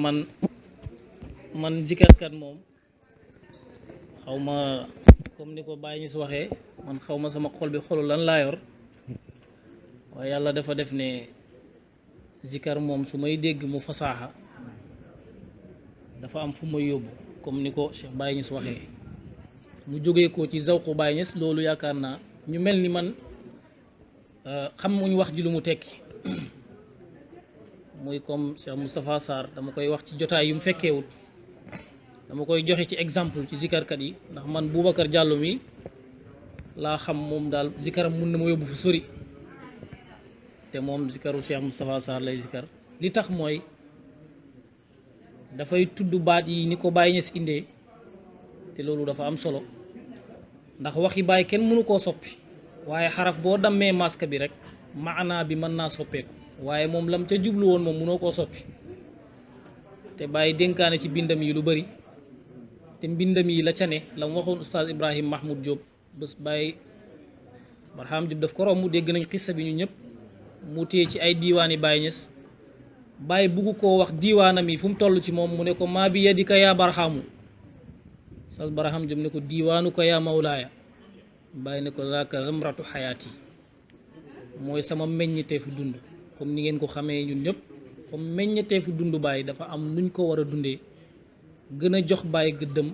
man zikarkat moom xaw ma comme ni ko Baye Niass waxee man xaw ma sama xol bi xolu lan laa yor waaye yàlla dafa def ne zikar moom su may dégg mu fasaaxa dafa am fu may yóbbu comme ni ko Cheikh Baye Niass waxee mu jógee ko ci zawqu Baye Niass loolu yaakaar naa ñu mel ni man xamuñ wax ji lu mu tekki muy comme Cheikh Moustapha Sarr dama koy wax ci jotaay yu mu fekkeewul dama koy joxe ci exemple ci zikarkat yi ndax man Boubacar Diallo mi laa xam moom daal zikaram mun na ma yóbbu fu sori te moom zikaru Cheikh Moustapha Sarr lay zikar li tax mooy dafay tudd baat yi ni ko Baye Niass indee te loolu dafa am solo ndax waxi Baye kenn mënu koo soppi waaye xaraf boo dammee masque bi rek maanaa bi mën naa soppeeku waaye moom lam ca jublu woon moom mënoo koo soppi te Baye dénkaane ci bindam yi lu bari te mbindam yi la ca ne la mu waxoon oustaz Ibrahim Mahmoud Diop bés Baye Barham Diop daf ko romb dégg nañ xissa bi ñu ñëpp mu téye ci ay diiwaani Baye Niass Baye bugg koo wax diiwaanam yi fu mu toll ci moom mu ne ko maa bi yadika yaa barhamu oustaz Barham Diop ne ko diiwaanu ko yaa mawlaaya Baye ne ko zaaka zamratu xayaati mooy sama meññeteefu dund comme ni ngeen ko xamee ñun ñëpp comme meññeteefu dund Baye dafa am nuñ ko war a dundee gën a jox Baye gëddëm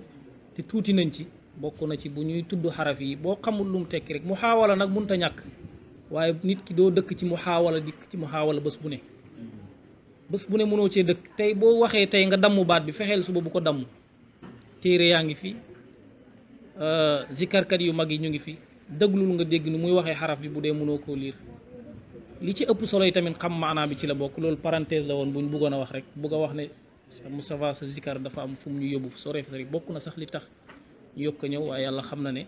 te tuuti nañ ci bokk na ci bu ñuy tudd xaraf yi boo xamul lu mu tekki rek mu xaawala nag mënut a ñàkk waaye nit ki doo dëkk ci mu xaawala dikk ci mu xaawala bés bu ne mënoo cee dëkk tey boo waxee tey nga damm baat bi fexeel suba bu ko damm téere yaa ngi fi zikarkat yu mag yi ñu ngi fi dëglul nga dégg ni muy waxee xaraf bi bu dee mënoo koo liir li ci ëpp solo yi tamit xam maanaa bi ci la bokk loolu parenthèse la woon buñ bëggoon a wax rek bëgg a wax ne Cheikh Moustapha sa zikar dafa am fu mu ñu yóbbu fu sore rek bokk na sax li tax ñu yokk ko ñëw waaye yàlla xam na ne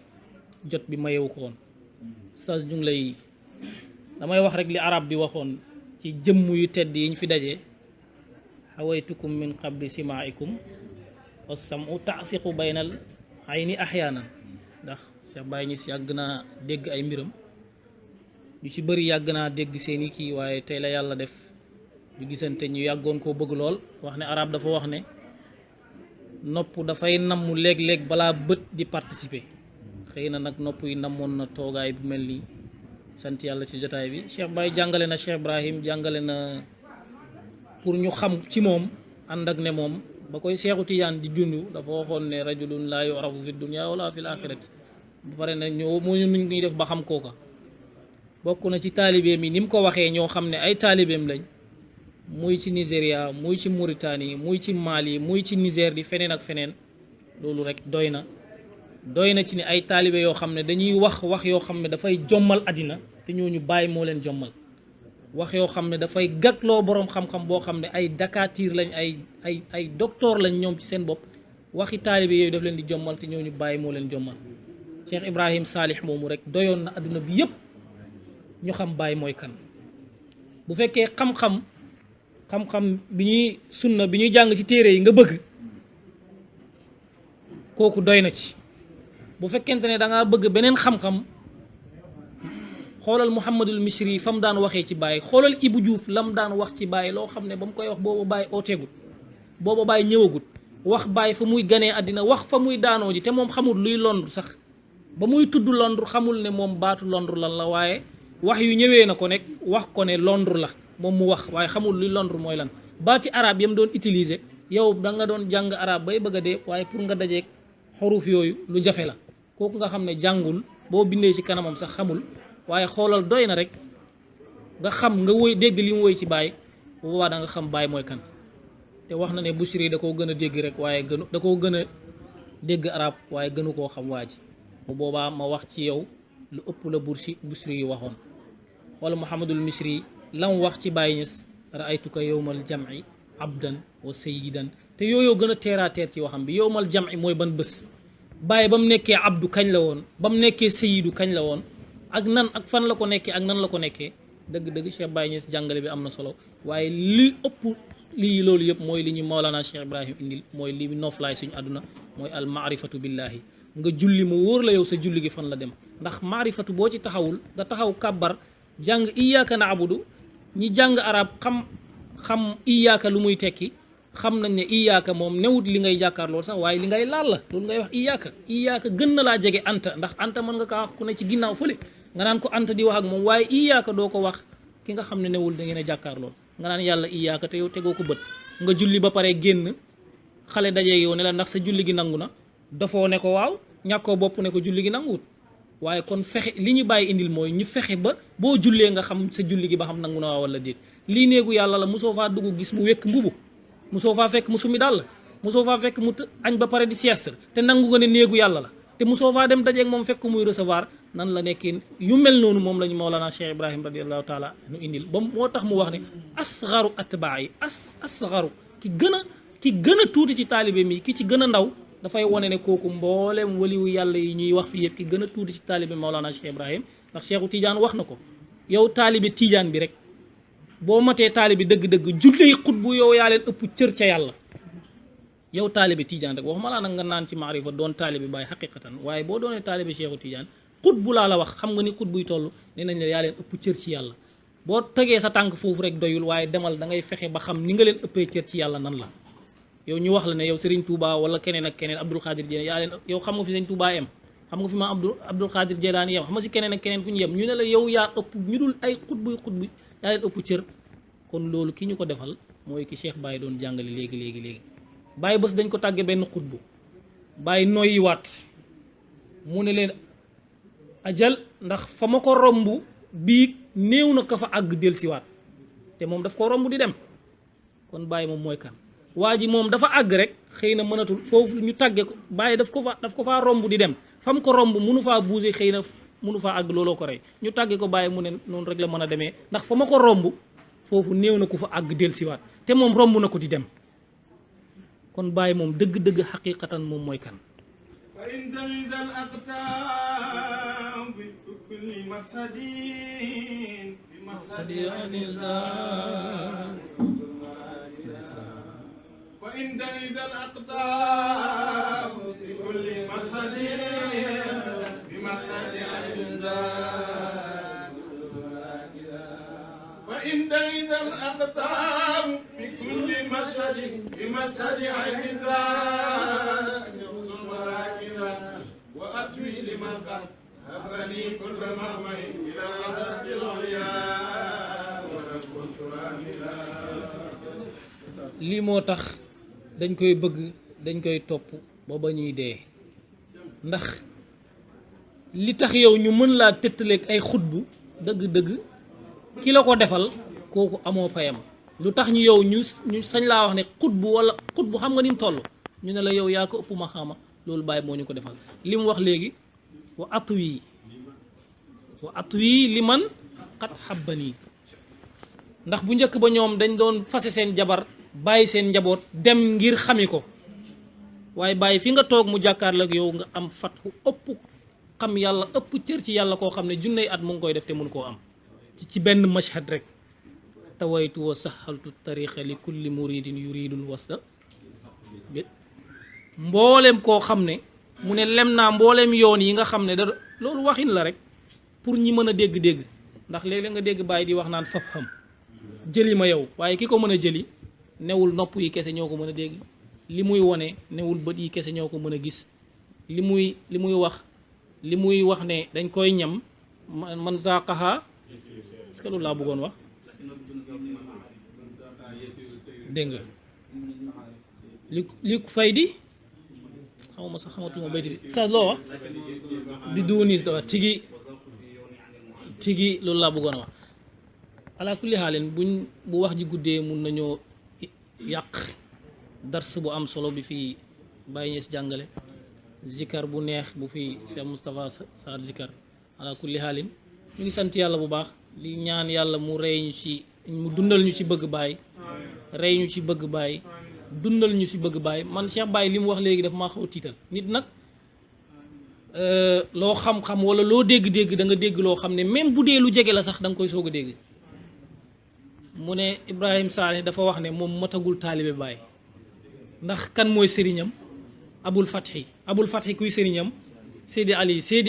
jot bi mayewu ko woon ustaz ñu ngi lay damay wax rek li arab bi waxoon ci jëmm yu tedd yi ñu fi dajee xawaytukum min qabli simaikum wassamu taasiqu baynal ayni ahyaanan ndax Cheikh Baye Niass yàgg naa dégg ay mbiram ñu ci bëri yàgg naa dégg seeni kii waaye tey la yàlla def ñu gisante ñu yàggoon koo bëgg lool wax ne arab dafa wax ne nopp dafay namm léeg-léeg balaa bët di participer xëy na nag nopp yi namoon na toogaay bu mel nii sant yàlla ci jotaay bi Cheikh Baye jàngale na Cheikh Ibrahim jàngale na pour ñu xam ci moom ànd ak ne moom ba koy Seexu Tijaan di jundu dafa waxoon ne rajulun laa yu'rafu fi dunya wala fil axirati ba pare na ñoo moo ñu nuñ def ba xam kooka bokk na ci taalibeem yi ni mu ko waxee ñoo xam ne ay taalibeem lañ muy ci Nigéria muy ci Mauritanie muy ci Mali muy ci Niger di feneen ak feneen loolu rek doy na ci ne ay taalibe yoo xam ne dañuy wax yoo xam ne dafay jommal àddina te ñooñu Baye moo leen jommal wax yoo xam ne dafay gagloo boroom xam-xam boo xam ne ay dakatiir lañ ay docteur lañ ñoom ci seen bopp waxi taalibe yooyu daf leen di jommal te ñooñu Baye moo leen jommal Cheikh Ibrahim Salih moomu rek doyoon na àdduna bi yëpp ñu xam Baye mooy kan bu fekkee xam-xam bi ñuy sunna bi ñuy jàng ci téere yi nga bëgg kooku doy na ci bu fekkente ne da ngaa bëgg beneen xam-xam xoolal Mouhamadul Misri fa mu daan waxee ci Baye xoolal Ibou Diouf la mu daan wax ci Baye loo xam ne ba mu koy wax booba Baye ooteegut booba Baye ñëwagut wax Baye fa muy ganee àddina wax fa muy daanoo ji te moom xamul luy Londres sax ba muy tudd Londres xamul ne moom baatu Londres lan la waaye wax yu ñëwee na ko nekk wax ko ne Londres la moom mu wax waaye xamul luy Londres mooy lan baati arab yam doon utiliser yow da nga doon jàng arab bay bëgg a dee waaye pour nga dajeeg xuruf yooyu lu jafe la kooku nga xam ne jàngul boo bindee ci kanamam sax xamul waaye xoolal doy na rek nga xam nga woy dégg li mu woy ci Baye bu boobaa da nga xam Baye mooy kan te wax na ne Busiri da koo gën a dégg rek waaye da koo gën a dégg arab waaye gënu koo xam waa ji bu boobaa ma wax ci yow lu ëpp la Busiri yi waxoon wala Mouhamadul Misri lam wax ci Baye Niass raaytuka yowmal jam'i abdan wa sayyidan te yooyoo gën a teer ci waxam bi yowmal jam'i mooy ban bés Baye ba mu nekkee abdu kañ la woon ba mu nekkee sayyidu kañ la woon ak nan ak fan la ko nekkee ak nan la ko nekkee dëgg-dëgg Cheikh Baye Niass jàngale bi am na solo waaye li ëpp lii loolu yëpp mooy li ñu Mawlana Cheikh Ibrahim indil mooy li noflaay suñu àdduna mooy al maarifatu billahi nga julli mu wóor la yow sa julli gi fan la dem ndax maarifatu boo ci taxawul nga taxaw kàbbar jàng iyyaka na'budu ñi jàng arab xam iyyaka lu muy tekki xam nañ ne iyyaka moom newut li ngay jàkkaar loolu sax waaye li ngay laal la loolu ngay wax iyyaka gën na laa jege anta ndax anta mën nga kaa wax ku ne ci ginnaaw fële nga naan ko anta di wax ak moom waaye iyyaka doo ko wax ki nga xam ne newul da ngeen a jàkkaar loolu nga naan yàlla iyyaka te yow tegoo ko bët nga julli ba pare génn xale dajee yow ne la ndax sa julli gi nangu na dafoo ne ko waaw ñàkkoo bopp ne ko julli gi nanguwut waaye kon fexe li ñu Bàyyi indil mooy ñu fexe ba boo jullee nga xam sa julli gi ba xam nangu na waa wala déet lii néegu yàlla la mosoo faa dugg gis mu wekk mbubu mosoo faa fekk mu sumi dàll mosoo faa fekk mu añ ba pare di sieste te nangu nga ne néegu yàlla la te mosoo faa dem dajeeg moom fekk muy recevoir nan la nekkee yu mel noonu moom lañu Mawlana Cheikh Ibrahim radiallahu taala nu indil ba moo tax mu wax ne asgaru atbaa yi asgaru ki gën a tuuti ci taalibe mi ki ci gën a ndaw dafay wane ne kooku mboolem waliwu yàlla yi ñuy wax fi yëpp ki gën a tuuti ci taalibe Mawlana Cheikh Ibrahim ndax Cheikhu Tidiane wax na ko yow taalibe Tidiane bi rek boo matee taalibe dëgg-dëgg julli xutbu yow yaa leen ëpp cër ca yàlla yow taalibe Tidiane rek waxuma laa nag nga naan ci maarifa doon taalibe Baay xaqiqatan waaye boo doonee taalibe Cheikhu Tidiane xutbu laa la wax xam nga ni xutbuy toll nee nañ la yaa leen ëpp cër ci yàlla boo tegee sa tànk foofu rek doyul waaye demal da ngay fexe ba xam ni nga leen ëppee cër ci yàlla nan la yow ñu wax la ne yow Serigne Touba wala keneen ak keneen Abdul Xaadir Jeylaani yaa leen yow xam nga fi Serigne Touba em xam nga fi ma Abdul Xaadir Jeylaani yem xam nga si keneen ak keneen fu ñu yem ñu ne la yow yaa ëpp ñu dul ay xutbu yaa leen ëpp cër kon loolu ki ñu ko defal mooy ki Cheikh Baye doon jàngale léegi Baye bés dañ ko tàgge benn xutbu Baye noyyiwaat mu ne leen ajal ndax fa ma ko romb bii néew na ka fa àgg dellusiwaat te moom daf ko romb di dem kon Baye moom mooy kan waa ji moom dafa àgg rek xëy na mënatul foofu ñu tàgge ko Baye daf ko faa romb di dem fam ko romb munu faa bouger xëy na munu faa àgg looloo ko rey ñu tàgge ko Baye mu ne noonu rek la mën a demee ndax fa ma ko romb foofu néew na ku fa àgg dellusiwaat te moom romb na ko di dem kon Baye moom dëgg-dëgg xaqiqatan moom mooy kan وإن تميز الأقطاب بكل مسهد بمسهد وإن تميز الأقطاب بكل مسهد بمسهد وإن تميز الأقطاب بكل مسهد بمسهد عين وأتوي لمن قد هبني كل مهمي إلى الأرض العليا ونكنت راملا lii moo tax dañ koy bëgg dañ koy topp ba ba ñuy dee ndax li tax yow ñu mën laa tëttaleeg ay xutbu dëgg-dëgg ki la ko defal kooku amoo payam lu tax ñu yow ñu sañ laa wax ne xutbu wala xutbu xam nga ni mu toll ñu ne la yow yaa ko ëpp ma xama loolu Baye moo ñu ko defal li mu wax léegi wa atwi li man xat xabbanii ndax bu njëkk ba ñoom dañ doon fase seen jabar bàyyi seen njaboot dem ngir xami ko waaye Baye fi nga toog mu jàkkaarloo ak yow nga am fatxu ëpp xam yàlla ëpp cër ci yàlla koo xam ne junney at mu ngi koy def te mun koo am ci benn mashhad rek tawaytu wa sahaltu tariqa li kulli muridin yuridul wasla mboolem koo xam ne mu ne lem naa mboolem yoon yi nga xam ne da loolu waxin la rek pour ñi mën a dégg-dégg ndax léeg-léeg nga dégg Baye di wax naan faf xam jëli ma yow waaye ki ko mën a jëli newul nopp yi kese ñoo ko mën a dégg li muy wone newul bët yi kese ñoo ko mën a gis li muy wax ne dañ koy ñam man zaqaha est-ce que loolu laa bëggoon wax dégg nga li fay di xawma sax xamatuma bayti bi sa loo wax bi duunis dawa tigi loolu laa bëggoon a wax ala kulli xaalin bu wax ji guddee mun nañoo yàq dars bu am solo bi fii Baye Niass jàngale zikar bu neex bu fii Cheikh Moustapha Sarr zikar ala kulli xaalin ñu ngi sant yàlla bu baax li ñaan yàlla mu rey ñu ci mu dundal ñu ci bëgg Baye rey ñu ci bëgg Baye dundal ñu ci bëgg Baye man Cheikh Baye li mu wax léegi dafa maa xaw tiital nit nag loo xam-xam wala loo dégg-dégg da nga dégg loo xam ne même bu dee lu jege la sax da nga koy soog a dégg mu ne Ibrahim Saleh dafa wax ne moom matagul taalibe Baye ndax kan mooy sëriñam Abul Fathi kuy sëriñam Seydi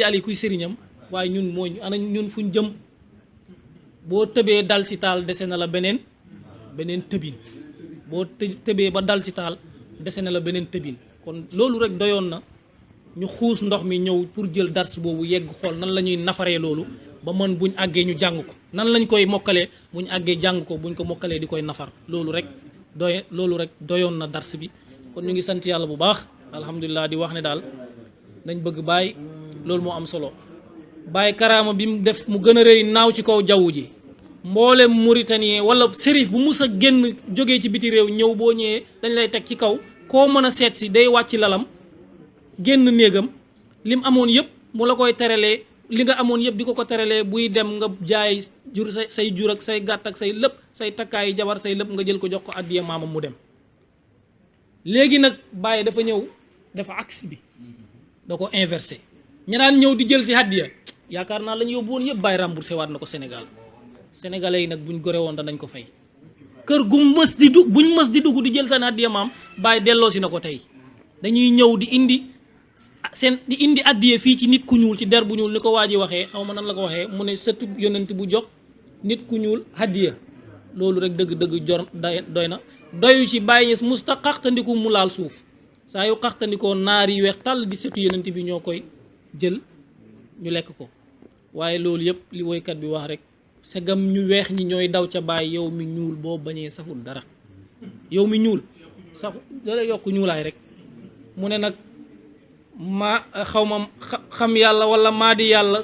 Ali kuy sëriñam waaye ñun mooy ana ñun fuñ jëm boo tëbee dal ci taal dese na la beneen tëbin boo tëbee ba dal ci taal dese na la beneen tëbin kon loolu rek doyoon na ñu xuus ndox mi ñëw pour jël dars boobu yegg xool nan la ñuy nafaree loolu ba mën buñ àggee ñu jàng ko nan lañ koy mokkalee buñ àggee jàng ko buñ ko mokkalee di koy nafar loolu rek doyoon na dars bi kon ñu ngi sant yàlla bu baax alhamdulilah di wax ne daal nañ bëgg Baye loolu moo am solo Baye karaama bi mu def mu gën a rëy naaw ci kaw jaww ji mboolem Mauritanien wala sérif bu mus a génn jógee ci biti réew ñëw boo ñëwee dañ lay teg ci kaw koo mën a seet si day wàcc lalam génn néegam lim amoon yëpp mu la koy teralee li nga amoon yëpp di ko teralee buy dem nga jaay jur say jur ak say gàtt ak say lépp say takkaayi jabar say lépp nga jël ko jox ko addiya maamam mu dem. léegi nag Baye dafa ñëw dafa axe bi da ko inversé ña daan ñëw di jël si addiya yaakaar naa lañ yóbbu woon yëpp Baye remboursé waat na ko Sénégal sénégalais yi nag buñ gore woon danañ ko fay. kër gu mës di dugg buñ mës di dugg di jël seen addiya maam Baye delloo si na ko tey dañuy ñëw di indi addiya fii ci nit ku ñuul ci der bu ñuul ni ko waa ji waxee xaw ma nan la ko waxee mu ne sëtu yonent bu jox nit ku ñuul addiya loolu rek dëgg-dëgg jor doy na doyu ci Baye Niass musta xaxtandiku mu laal suuf saa yu xaxtandikoo naar yi weex tàll di sëtu yonent bi ñoo koy jël ñu lekk ko waaye loolu yëpp li woykat bi wax rek segam ñu weex ñi ñooy daw ca Baye yow mi ñuul boo bañee saful dara yow mi ñuul sax dala yokk ñuulaay rek mu ne nag ma xaw ma xam yàlla wala maa di yàlla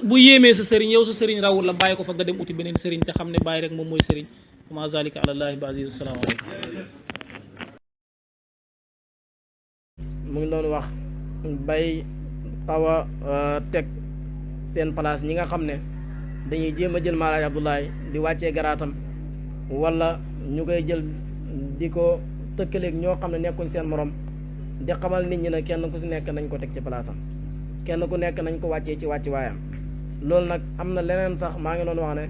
bu yéemee sa sëriñ yow sa sëriñ rawul la bàyyi ko fa nga dem uti beneen sëriñ te xam ne Baye rek moom mooy sëriñ ma zalika alallaahi bi aziz. Assalaamu aleykum. mu ngi doon wax bay xaw a teg seen place ñi nga xam ne dañuy jéem a jël Maalaaj Abdoulaye di wàccee garaatam wala ñu koy jël di ko tëkkaleeg ñoo xam ne nekkuñ seen morom di xamal nit ñi ne kenn ku si nekk nañ ko teg ci place am kenn ku nekk nañ ko wàccee ci wàcc waayam. loolu nag am na leneen sax maa ngi doon wax ne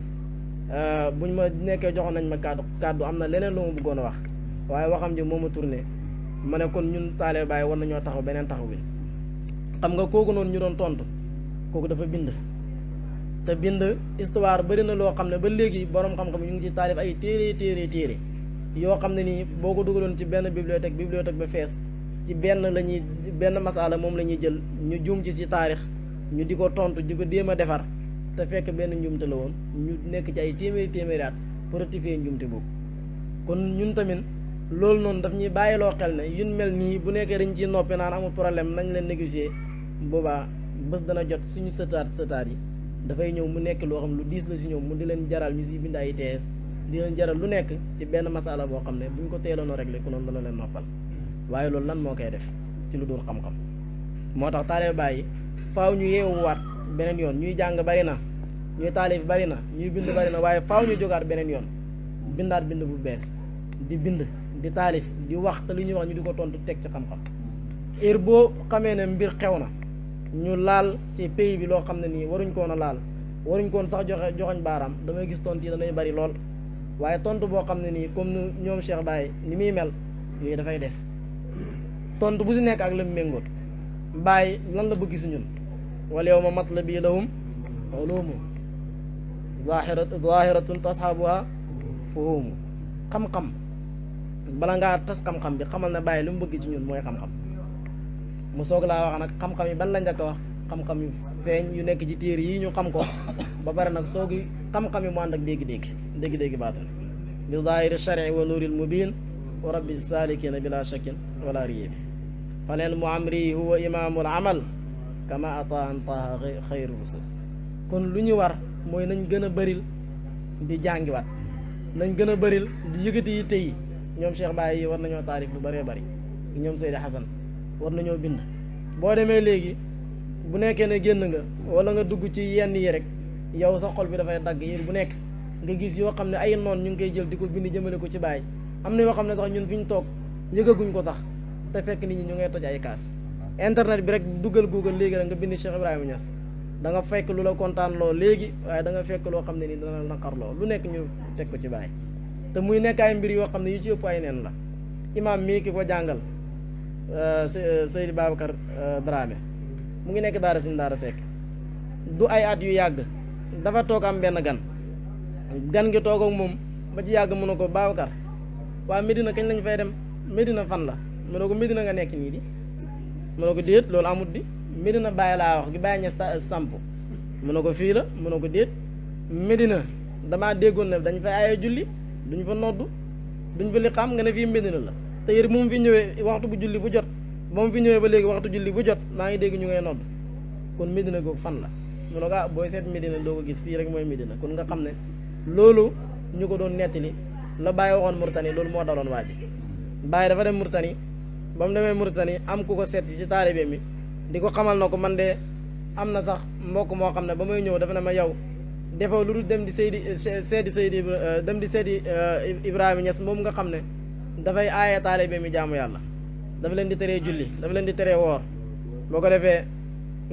buñ ma nekkee joxoon nañ ma kàddu am na leneen lu ma bëggoon a wax waaye waxam ji moo ma tourné ma ne kon ñun taalibe Baay war nañoo taxaw beneen taxaw bi. xam nga kooku noonu ñu doon tontu kooku dafa bind te bind histoire bëri na loo xam ne ba léegi borom xam-xam ñu ngi ci taalif ay téere yoo xam ne nii boo ko dugaloon ci benn bibliothèque ba fees ci benn masala moom la ñuy jël ñu juum ci taarix ñu di ko tontu di ko déem a defar te fekk benn njuumte la woon ñu nekk ci ay téeméeri at pour rectifier njuumte boobu. kon ñun tamit loolu noonu daf ñuy bàyyiloo xel ne yun mel nii bu nekkee dañ ciy noppi naan amul problème nañ leen négocier boobaa bés dana jot suñu sëtaat yi dafay ñëw mu nekk loo xam lu diis la si ñoom mu di leen jaral ñu si bind ay tees di leen jaral lu nekk ci benn masala boo xam ne buñ ko teeloon a réglé ku noonu dana leen noppal waaye loolu lan moo koy def ci lu dul xam-xam. moo tax taalibe Baay faaw ñu yeewuwaat beneen yoon ñuy jàng bari na ñuy taalif bari na ñuy bind bari na waaye faaw ñu jógaat beneen yoon bindaat bind bu bees di bind di taalif di wax te li ñuy wax ñu di ko tontu teg ci xam-xam. heure boo xamee ne mbir xew na ñu laal ci pays bi loo xam ne nii waruñ koon a laal waruñ koon sax joxoñ baaraam damay gis tontu yi danay bari lool waaye tontu boo xam ne nii comme ni ñoom Cheikh Baye ni muy mel yooyu dafay des tontu bu si nekk ak la mu méngoot Baye lan la bëgg si ñun wal yawma matlabi lahum ulumu zahiratun tashabuha fuhumu xam-xam bala ngaa tas xam-xam bi xamal na Baye li mu bëgg ci ñun mooy xam-xam mu soog laa wax nag xam-xam yi ban la njëkk a wax xam-xam yu feeñ yu nekk ci téere yi ñu xam ko ba pare nag soogi xam-xam yi mu ànd ak dégg-dégg baatal bi zahiri shari wa nuuril mubin wa rabbi salikina bila shakkin wala riyebi faneen mu amri huwa imamul amal kama ata an taha xayru rusul kon lu ñu war mooy nañ gën a bëril di jàngiwaat nañ gën a bëril di yëkkati yi tey ñoom Cheikh Baye yi war nañoo taarif lu bëree bëri ñoom Seydi Hasan war nañoo bind boo demee léegi bu nekkee ne génn nga wala nga dugg ci yenn yi rek yow sa xol bi dafay dagg yi bu nekk nga gis yoo xam ne ay noon ñu ngi koy jël di ko bind jëmale ko ci Baye am na yoo xam ne sax ñun fi ñu toog yëgaguñ ko sax te fekk nit ñi ñu ngay toj ay kaas internet bi rek duggal Google léegi rek nga bind Cheikh Ibrahima Niass da nga fekk lu la kontaan loo léegi waaye da nga fekk loo xam ne nii dana naqar loo lu nekk ñu teg ko ci Baye te muy nekk ay mbir yoo xam ne yu ci ëpp ay neen la imaam mii ki ko jàngal Seydi Babacar Dramé mu ngi nekk daara sin daara sekk du ay at yu yàgg dafa toog am benn gan ngi toog ak moom ba ci yàgg mu ne ko Babacar waa Medina kañ lañ fay dem Medina fan la mu ne ko Medina nga nekk nii di mu ne ko déet loolu amut di Medina Baye laa wax gi Baye Niass samp mu ne ko fii la mu ne ko déet Medina damaa déggoon ne dañ fay aaye julli duñ fa noddu duñ fa li xam nga ne fii Medina la te yër mu fi ñëwee waxtu bu julli bu jot ba mu fi ñëwee ba léegi waxtu julli bu jot maa ngi dégg ñu ngay nodd kon Medina googu fan la mu ne ko booy seet Medina doo ko gis fii rek mooy Medina kon nga xam ne loolu ñu ko doon nettali la Baye waxoon Murtani loolu moo daloon waa ji Baye dafa dem Murtani ba mu demee Mauritanie am ku ko seet ci taalibe mi di ko xamal na ko man de am na sax mbokk moo xam ne ba may ñëw dafa ne ma yow defoo lu dul dem di seedi Ibrahima Niass moom nga xam ne dafay aaye taalibe mi jaamu yàlla dafa leen di teree julli dafa leen di teree woor boo ko defee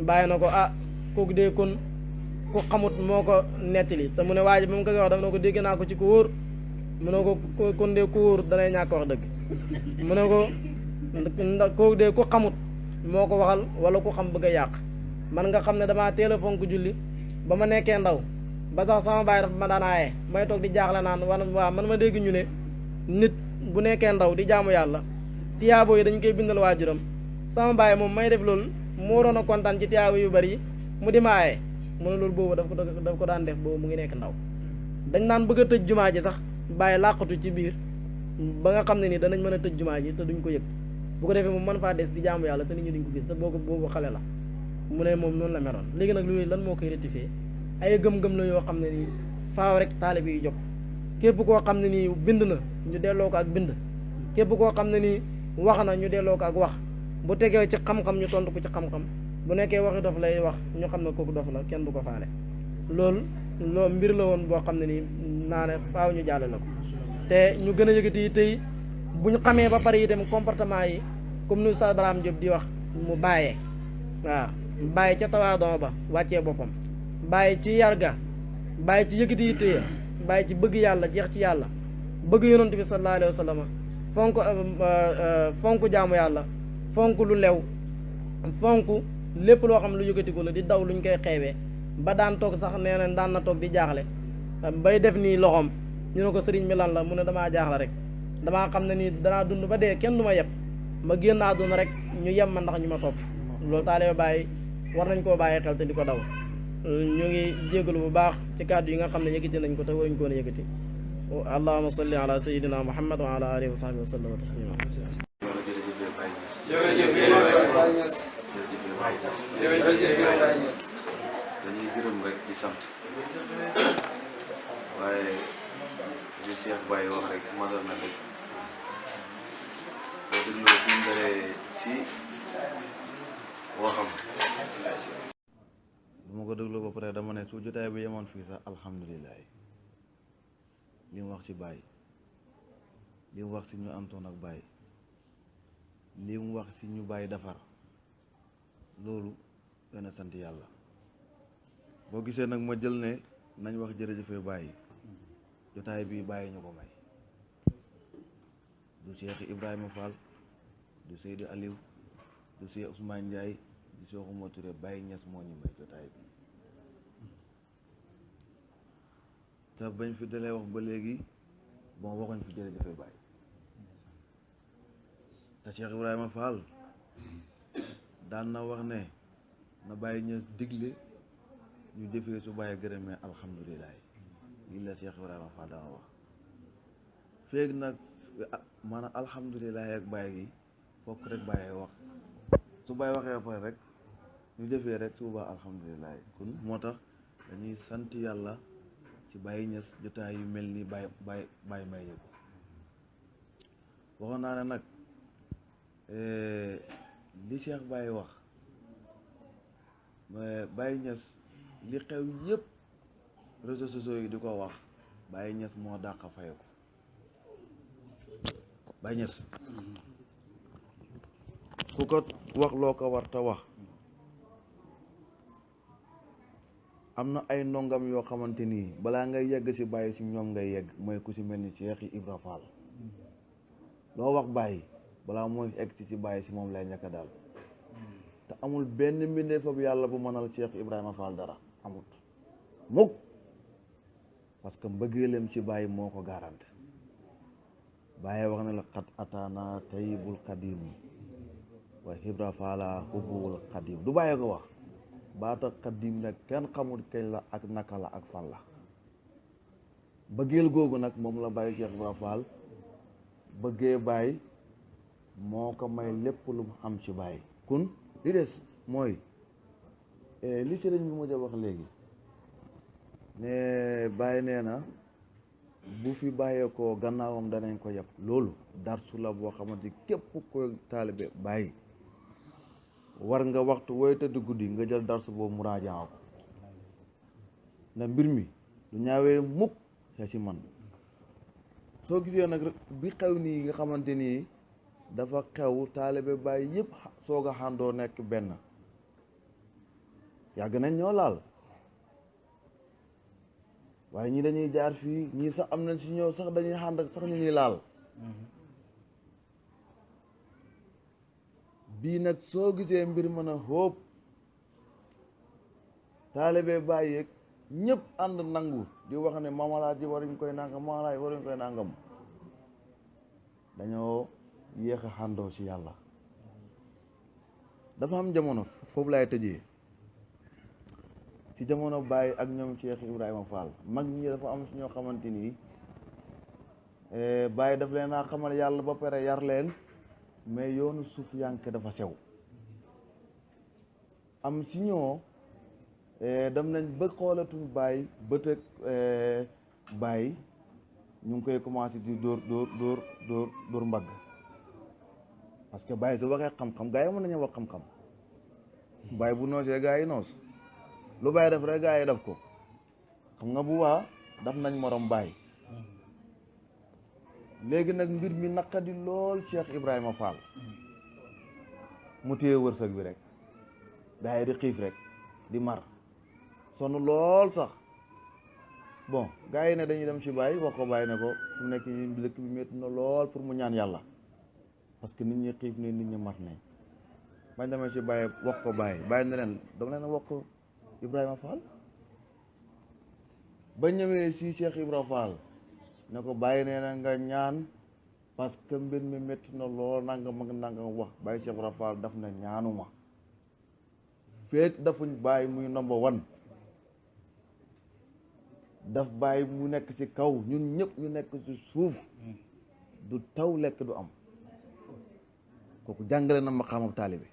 bàyyi na ko kooku de kon ku xamut moo ko nettali te mu ne waa ji ba mu ko wax dafa ne ko dégg naa ko ci ku wóor mu ne ko kon de ku wóor danay ñàkk wax dëgg mu ne ko kooku de ku xamut moo ko waxal wala ku xam bëgg a yàq man nga xam ne damaa teel a fonk julli ba ma nekkee ndaw ba sax sama baay dafa ma daan aaye may toog di jaaxle naan waa man ma dégg ñu ne nit bu nekkee ndaw di jaamu yàlla tiyaabo yi dañ koy bindal waajuram sama baay moom may def loolu mu waroon a kontaan ci tiyaabo yu bari mu di ma aaye mu ne loolu boobu daf ko daan def boobu mu ngi nekk ndaw dañ naan bëgg a tëj jumaa ji sax bàyyi làqatu ci biir ba nga xam ne ni danañ mën a tëj jumaa ji te duñ ko yëg bu ko defee moom mën faa des di jaamu yàlla te nit ñi duñ ko gis te boobu xale la mu ne moom noonu la meloon léegi nag loolu lan moo koy rectifier ay gëm-gëm la yoo xam ne nii faaw rek taalibe yi jóg képp koo xam ne nii bind na ñu delloo ko ak bind képp koo xam ne nii wax na ñu delloo ko ak wax bu tegee ci xam-xam ñu tontu ko ci xam-xam bu nekkee waxi dof lay wax ñu xam ne kooku dof la kenn du ko faale loolu mbir la woon boo xam ne nii naa ne faaw ñu jàlle la ko te ñu gën a yëkkati yi tey bu ñu xamee ba pare itam comportement yi comme ni Oustaz Barham Diop di wax mu bàyyee waaw bàyyi ca tawaadon ba wàccee boppam bàyyi ci yarga bàyyi ci yëkkati yitte ya bàyyi ci bëgg yàlla jeex ci yàlla bëgg yonent bi sallallahu alayhi wa sallam fonk jaamu yàlla fonk lu lew fonk lépp loo xam lu yëkkatiku la di daw luñ koy xeewee ba daan toog sax nee na daan na toog di jaaxle bay def nii loxoom ñu ne ko sëriñ bi lan la mu ne damaa jaaxle rek damaa xam ne nii danaa dund ba dee kenn du ma yeb ma génn àdduna rek ñu yem ma ndax ñu ma topp loolu taalibe bàyyi war nañ koo bàyyi xel te di ko daw ñu ngi jégalu bu baax ci kàddu yi nga xam ne yëkkati nañ ko te waruñ koon a yëkkati allahumma salli ala sayyidina muhammad wa ala alihi wa sahbihi wa sallam taslima dañuy gërëm rek di sant waaye li Cheikh Baye wax rek madal na rek boo dégloo fi mu dalee si waxam bu ma ko dégloo ba pare dama ne su jotaay bi yemoon fii sax alhamdulilah li mu wax ci Baye li mu wax si ñu antoon ak Baye li mu wax si ñu Baye defar loolu gën a sant yàlla boo gisee nag ma jël ne nañ wax jërëjëfee Baye jotaay bi Baye ñu ko may du Cheikh Ibrahima Fall du Seydou Aliou du Cheikh Ousmane Ndiaye du Cheikh Oumar Touré Baye Niass moo ñu may jotaay bi te bañ fi dalee wax ba léegi bon waxuñ fi jërëjëfee Baye te Cheikh Ibrahima Fall daan na wax ne na Baye Niass digle ñu jëfee su Baye gërëmee alhamdulilah lii la Cheikh Ibrahima Fall daan wax feeg nag maanaam alhamdulilah ak Baye gi fokk rek Baye wax su Baye waxee ba pare rek ñu jëfee rek su boobaa alhamdulilah kon moo tax dañuy sant yàlla ci Baye Niass jotaay yu mel ni Baye may ñu ko waxoon naa ne nag li Cheikh Baye wax Baye Niass li xew yëpp réseaux sociaux yi di ko wax Baye Niass moo dàq faye ko Baye Niass ku ko wax loo ko war te wax am na ay ndongam yoo xamante nii balaa ngay yegg si Baye si ñoom ngay yegg mooy ku si mel ni Cheikh Ibra Fall loo wax Baye balaa mooy egg si Baye si moom lay ñàkk daal te amul benn mbindeefam yàlla bu mënal Cheikh Ibrahima Fall dara amut mukk parce que mbëggeelam ci Baye moo ko garanti Baye wax na la xat ataana tayyibul xadim wa Ibra Fall hubbuwul xadim du Baye ko wax baata xadim nag kenn xamul kañ la ak naka la ak fan la bëggeel googu nag moom la Baye Cheikh Ibrahima Fall bëggee Baye moo ko may lépp lu mu am ci Baye kun li des mooy li sëriñ bi mujj a wax léegi ne Baye nee na bu fi bàyyeekoo gannaawam danañ ko yeb loolu darsu la boo xamante képp ko taalibe bàyyi war nga waxtu wooy tëdd guddi nga jël darsu boobu muraajaa ko ndax mbir mi du ñaawee mukk ya si man soo gisee nag bi xew nii nga xamante nii dafa xew taalibe bàyyi yëpp soog a xàndoo nekk benn yàgg nañ ñoo laal waaye ñii dañuy jaar fii ñii sax am nañ si ñëw sax dañuy xànd ak sax ñu ñuy laal bii nag soo gisee mbir mën a xóob taalibe bàyyi yeeg ñëpp ànd nangu di wax ne mamalaa ji waruñ koy nangam mamalaa ji waruñ koy nangam dañoo yéex a xàndoo ci yàlla dafa am jamono foofu laay tëjee ci jamono Baye ak ñoom Cheikh Ibrahima Fall mag ñi dafa am si ñoo xamante ni Baye daf leen a xamal yàlla ba pare yar leen mais yoonu suuf yanke dafa sew am si ñoo dem nañ ba xoolatuñ Baye bët ak Baye ñu ngi koy commencé di dóor mbagg parce que Baye su waxee xam-xam gaa yi mën nañu wax xam-xam Baye bu noosee gaa yi noos lu Baye def rek gaa yi def ko xam nga bu waa daf nañ morom Baye léegi nag mbir mi naqadi lool Cheikh Ibrahima Fall mu téye wërsëg bi rek gaa yi di xiif rek di mar sonn lool sax bon gaa yi ne dañuy dem ci Baye wax ko Baye ne ko fu mu nekk nii dëkk bi métti na lool pour mu ñaan yàlla parce que nit ñi xiif ne nit ñi mar nañ bañ demee ci Baye wax ko Baye Baye ne leen dama leen a wax ko Ibrahima Fall ba ñëwee si Cheikh Ibrahima Fall ne ko Baye nee na nga ñaan parce que mbir mi métti na lool nangam ak nangam wax Baye Cheikh Ibrahima Fall daf na ñaanuma feek dafuñ Baye muy number one daf Baye mu nekk ci kaw ñun ñëpp ñu nekk ci suuf du taw lekk du am kooku jàngale na ma xam taalibe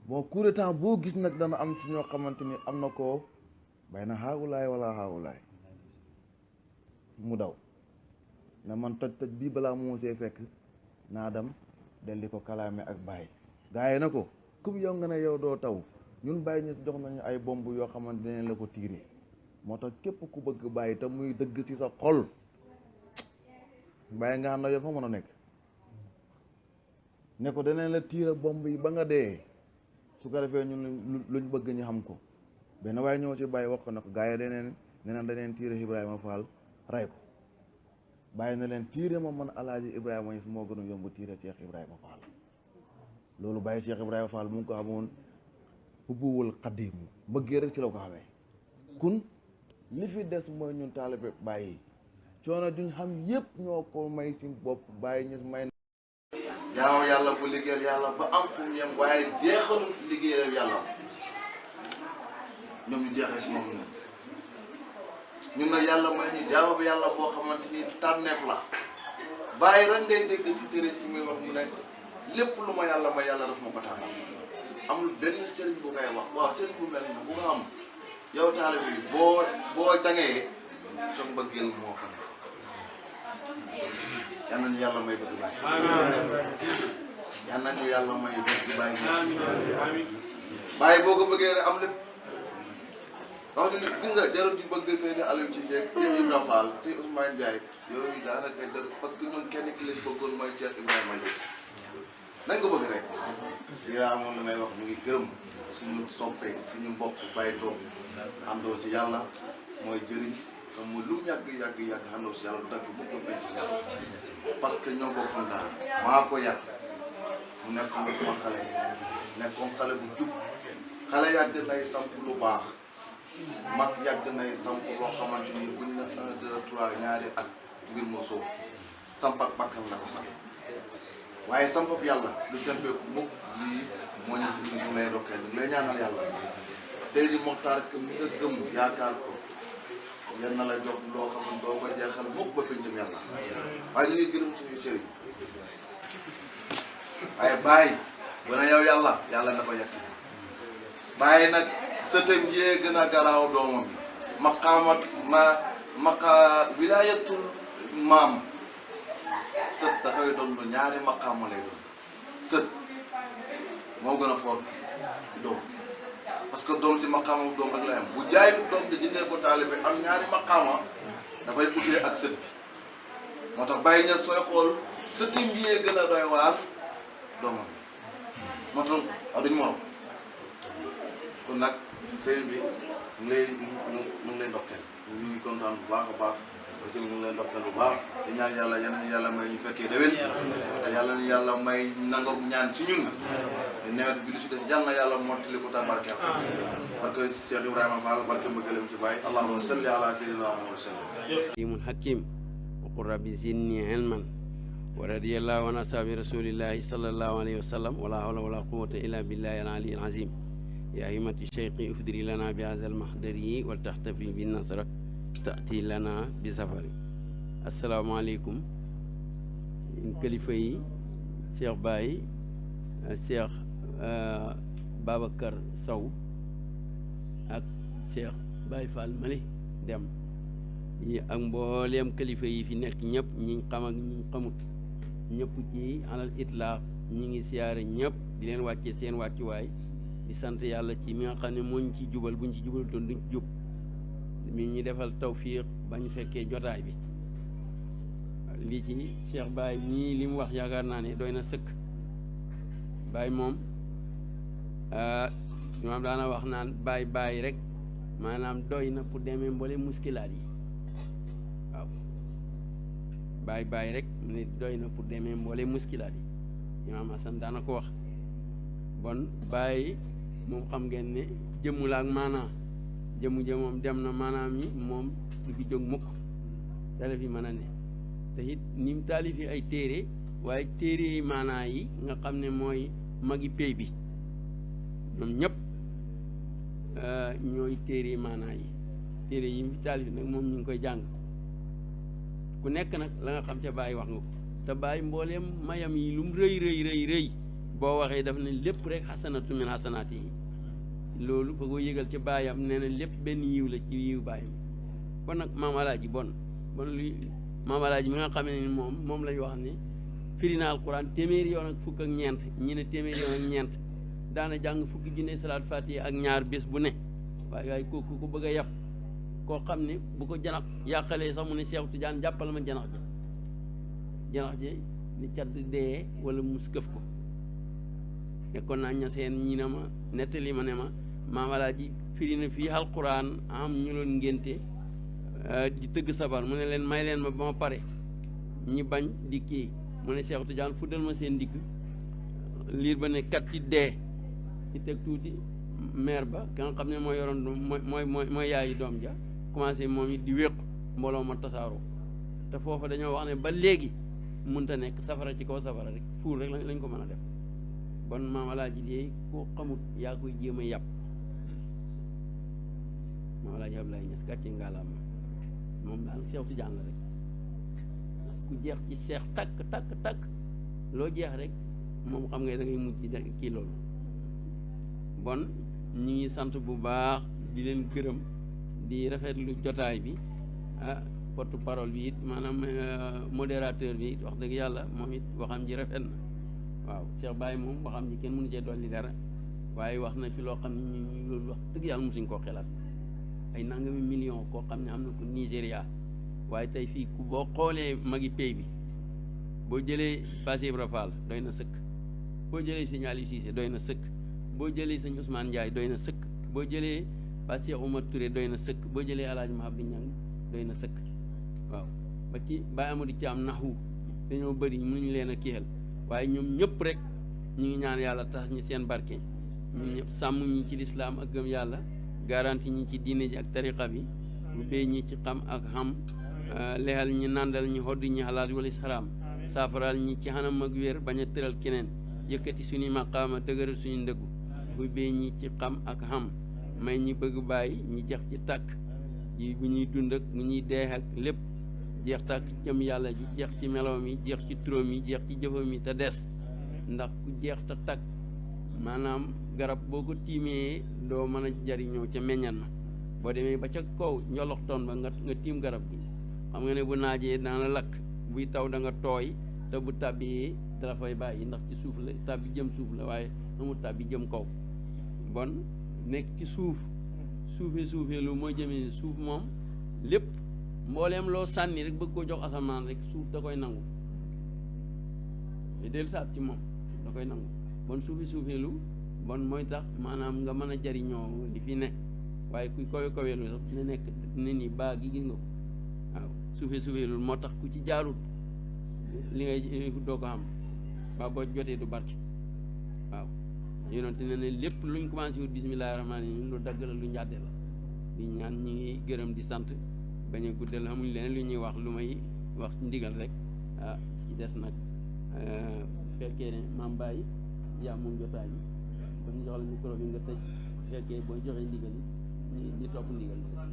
bon coup de temps boo gis nag dana am ci ñoo xamante ni am na ko bay na xaawulaay wala xaawulaay mu daw na man toj bii balaa moo see fekk naa dem del di ko kalaame ak Baye gaa yi na ko comme yow nga ne yow doo taw ñun Baye ñu jox nañu ay bomb yoo xamante ne la ko tiire moo tax képp ku bëgg Baye te muy dëgg ci sa xol Baye nga xam ne yow fa mën a nekk ne ko danañ la tiire bomb yi ba nga dee su ko defee ñun luñ bëgg ñu xam ko benn waaye ñëw ci Baye wax ko ne ko gaa yi daneen tiire Ibrahima Fall rey ko Baye na leen tiire ma man alaaji Ibrahima yi moo gën a yomb tiire Cheikh Ibrahima Fall loolu Baye Cheikh Ibrahima Fall mu ngi ko xamoon hubbuwul xaddiimu bëggee rek ci la ko xamee kun li fi des mooy ñun taalibe Baye yi coono duñ xam yëpp ñoo ko may ci bopp Baye ñu may jaamu yàlla bu liggéeyal yàlla ba am fu mu yem waaye jeexalut liggéeyal yàlla ñoom ñu jeexee si moom ñun nag yàlla may ñu jaamu bi yàlla boo xamante ni tànneef la Baye rek ngay dégg ci téere ci muy wax mu ne lépp lu ma yàlla may yàlla daf ma ko tànnal amul benn sëriñ bu ngay wax waaw sëriñ bu mel ni bu nga am yow taalibe bi boo jangee sa mbëggeel moo xam yal nañu yàlla may bëgg Baye yal nañu yàlla may bëgg Baye Baye boo ko bëggee rek am lépp wax nga gis nga jarul di bëgg Seydi Aliou Cissé Cheikh Ibrahima Fall Cheikh Ousmane Ndiaye yooyu daanaka jarul parce que ñun kenn ki lañ bëggoon mooy Cheikh Ibrahima Niass nañ ko bëgg rek diraa moom la may wax mu ngi gërëm suñu soppee suñu mbokk Baye toog àndoo si yàlla mooy jëriñ xam nga lu mu yàgg àndoo si yàlla du dagg bu ko béy si yàlla parce que ñoo bokkoon daal maa ko yàgg mu nekkoon sama xale nekkoon xale bu jub xale yàgg nay samp lu baax mag yàgg nay samp loo xamante ni buñ na 1 2 3 ñaari at mbir moo soob samp ak bakkan la ko sax waaye sampab yàlla lu sempeeku mukk lii moo ñu fi ñu lay dokkee ñu lay ñaanal yàlla Seydi Mokhtar que mi nga gëm yaakaar ko yan na la jox loo xam ne doo ko jeexal mukk ba pencam yàlla waaye ñu ngi gërëm suñu sëriñ waaye Baye bu ne yow yàlla na ko yett Baye nag sëtam yee gën a garaaw doomam bi maqaamat wilaayatul maam sët dafay doon lu ñaari maqaama lay doon sët moo gën a fort doom parce que doom ci maqaama doom rek lay am bu jaayu doom di dindee ko taalibe am ñaari maqaama dafay utee ak sët bi moo tax bàyyi ña sooy xool sëtim bi yee gën a doy waar doomam moo tax duñu morom kon nag sëriñ bi mu ngi lay ndokkeel ñu ngi kontaan bu baax a baax aussi mu ngi lay ndokkeel bu baax di ñaan yàlla yal na yàlla may ñu fekkee déwén te yàlla na yàlla may nangoog ñaan ci ñun te nawet bi lu ci def yàlla na yàlla mottali ko ta barkeel barke Cheikh Ibrahima Fall barke mbëggalam ci bàyyi allahumma salli ala sayyidina Muhammad sallam alimun hakim wa qul rabbi zidni ilman wa radiyallahu an ashabi rasulillahi sallallahu alayhi wa sallam wala hawla wala quwwata illa billahi al ali al azim يا همة الشيخ افدري لنا بهذا المحضر ولتحتفي بالنصر تأتي لنا بسفر السلام عليكم كليفي شيخ باي الشيخ بابكر سو ak Cheikh Baye Fall Mali dem yi ak mbooleem kilifa yi fi nekk ñëpp ñi xam ak ñi xamut ñëpp ci alal itlaq ñi ngi siyaare ñëpp di leen wàcce seen wàccuwaay di sant yàlla ci mi nga xam ne moo ñu ci jubal buñ ci jubal doon duñ ci jub mi ñu defal tawfiq bañ fekkee jotaay bi lii ci Cheikh Baye ñii li mu wax yaakaar naa ne doy na sëkk Baye moom maam daana wax naan Baye rek maanaam doy na pour demee mbole muskilaat yi waaw Baye rek ne doy na pour demee mbole muskilaat yi imaam Hasan daana ko wax bon Baye moom xam ngeen ne jëmmu la ak maanaa jëmmu ja moom dem na maanaam yi moom du fi jóg mukk dala fi mën a ne te it ni mu taalifi ay téere waaye téere yi maanaa yi nga xam ne mooy magi pay bi ñoom ñëpp ñooy téere yi maanaa yi téere yi mu fi taalifi nag moom ñu ngi koy jàng ku nekk nag la nga xam ca Baye wax nga ko te Baye mbooleem mayam yi lu mu rëy boo waxee daf ne lépp rek xasanatu min xasanaati yi loolu ba ko yëgal ci baayam nee na lépp benn yiw la ci yiw baayam kon nag maam alaaji bon luy maam alaaji mi nga xam ne moom lañu wax ne firi na alquran téeméeri yoon ak fukk ak ñeent ñi ne téeméeri yoon ak ñeent daana jàng fukki junne salaat fatiha ak ñaar bés bu ne waaye kooku ko bëgg a yàpp koo xam ne bu ko janax yàqalee sax mu ne Seex Tijaan jàppal ma janax ji ni cadd dee wala mus këf ko nekkoon naa ñaseen ñi ne ma nettali ma ne ma maam alaaji firi na fii alquran am ñu loon ngénte di tëgg sabar mu ne leen may leen ma ba ma pare ñi bañ di kii mu ne Seex Tijaan fuddal ma seen digg liir ba ne kat ci dee ci teg tuuti mère ba ka nga xam ne mooy yoroon mooy yaayi doom ja commencé moom it di wéqu mbooloo ma tasaaroo te foofa dañoo wax ne ba léegi mënta nekk safara ci kaw safara rek fuur rek lañ ko mën a def bon maam alaaji léegi koo xamut yaa koy jéem a yàpp maam alaaji Abdoulaye Niass gàcce ngaalaama moom daal Seex Tijaan la rek ku jeex ci seex takk loo jeex rek moom xam nga da ngay mujj kii loolu bon ñi ngi sant bu baax di leen gërëm di rafetlu jotaay bi porte parole bi it maanaam modérateur bi it wax dëgg yàlla moom it waxam ji rafet na waaw Cheikh Baye moom waxam ji kenn mënu cee dolli dara waaye wax na fi loo xam ne ñu loolu wax dëgg yàlla mosuñ koo xelaat ay nangami million koo xam ne am na ko Nigéria waaye tey fii ku boo xoolee magi pay bi boo jëlee Passé Ibra Fall doy na sëkk boo jëlee sëñ Ali Cissé doy na sëkk boo jëlee sëñ Ousmane Ndiaye doy na sëkk boo jëlee Passé Oumar Touré doy na sëkk boo jëlee Alaaji Mahabdi Ñang doy na sëkk waaw ba ci Baye Amadou Thiam naxu dañoo bëri mënuñu leen a kéexal waaye ñoom ñëpp rek ñu ngi ñaan yàlla tax ñi seen barke ñu ñëpp sàmm ñi ci lislaam ak gëm yàlla garanti ñi ci diine ji ak tariqa bi bu bee ñi ci xam ak xam lexal ñi nàndal ñi xodd ñi xalaat wala xaraam saafaral ñi ci xanam ak wér bañ a tëral keneen yëkkati suñu maqaama dëgëral suñu ndëggu bu bee ñi ci xam ak xam may ñi bëgg bàyyi ñi jeex ci tàkk ji bu ñuy dund ak bu ñuy dee ak lépp jeex tàkk jëm yàlla ji jeex ci meloom yi jeex ci turam yi jeex ci jëfam yi te des ndax ku jeex te tàkk maanaam garab boo ko tiimee doo mën a jariñoo ca meññan ma boo demee ba ca kaw njoloxtoon ba nga tiim garab gi xam nga ne bu naajee dana lakk buy taw da nga tooy te bu tàbbi dara fay bàyyi ndax ci suuf la tàbbi jëm suuf la waaye amul tàbbi jëm kaw bon nekk ci suufee lu mooy jëmee suuf moom lépp mbooleem loo sànni rek bëgg koo jox asamaan rek suuf da koy nangu del saat ci moom da koy nangu bon suufeelu bon mooy tax maanaam nga mën a jariñoo li fi ne waaye kuy kaweelu sax ne nekk ne ni baa gi gis nga ko waaw suufeelu moo tax ku ci jaarut li ngay doo ko am waaw boo jotee du barke waaw yonente ne ne lépp luñ commencé wut bismillahi rahmaani rahim lu dagg la lu njàdde la di ñaan ñi ngi gërëm di sant bañ a guddal amuñ leneen lu ñuy wax lu may wax ndigal rek ci des nag fekkee ne maam Baye yaa moom jotaay bi ba ñu jox la micro bi nga tëj fekkee boo joxee ndigal yi ñi topp ndigal yi waaw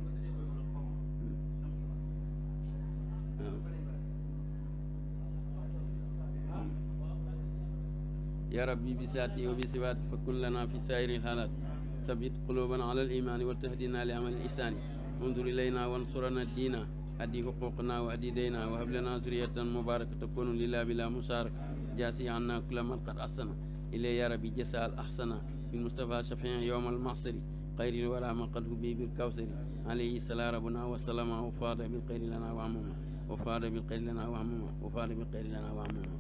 يا ربي بساتي وبسوات فكن لنا في سائر الحالات ثبت قلوبنا على الإيمان وتهدنا لعمل الإحسان انظر إلينا وانصرنا الدين أدي حقوقنا وأدي دينا وهب لنا ذرية مباركة تكون لله بلا مشارك جاسي عنا كل من قد أحسن إلي يا ربي جزاء الأحسن بالمصطفى شفيع يوم المحصر خير الورى من قد هبي بالكوثر عليه الصلاة ربنا والسلام وفاض بالخير لنا وعموما وفاض بالخير لنا وعموما وفاض بالخير لنا وعموما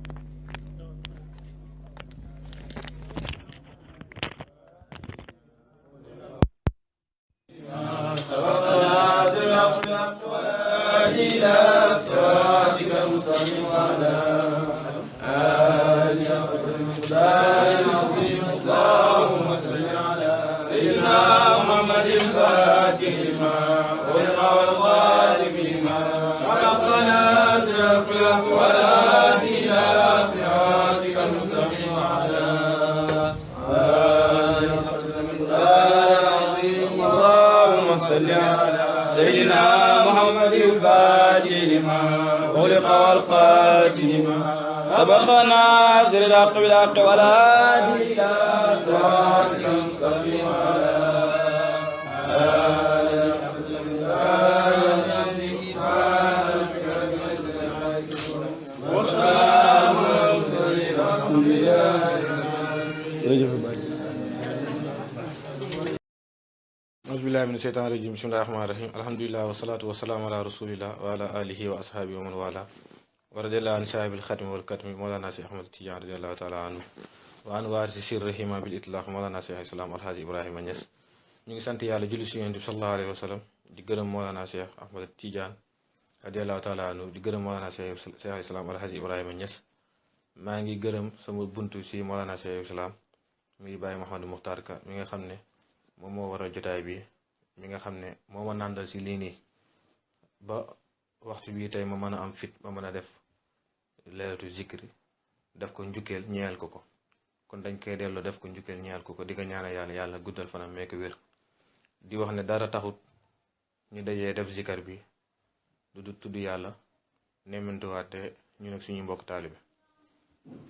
سيدنا محمد الفاتح لما خلق والقاتل لما سبقنا زر الحق بالحق ولا هادي الى صراطك المستقيم وعلى آله والسلام على المرسلين والحمد لله. bismillahi mina sheytaan rajim bismillahi rahmaani rahim alhamdulilah wasalaatu wasalaamu ala rasulillah wa ala alihi wa ashaabi wa man wala wa radiallahu an saahibil xatmi wal katmi moolana si ahmad tidiane radiallahu taala anhu wa an waarisi sirrihima bil itlaq moolana si islam alhaaji ibrahima Niass. ñu ngi sant yàlla julli si yonent bi sallallahu alayhi wa sallam di gërëm moolana si ahmad tidiane radiallahu taala anhu di gërëm moolana si islam alhaaji ibrahima Niass. maa ngi gërëm sama buntu si moolana si islam mi bàyyi Mouhamadou Muxtaar Ka mi nga xam ne moom moo waral jotaay bi mi nga xam ne moo ma nàndal si lii nii ba waxtu bii tey ma mën a am fit ma mën a def leeratu zikri def ko njukkeel ñeel ko kon dañ koy delloo def ko njukkeel ñeel ko di ko ñaanal yàlla guddal fanam mee ko wér di wax ne dara taxut ñu dajee def zikar bi du tudd yàlla nemmantuwaate ñu nag suñu mbokk taalibe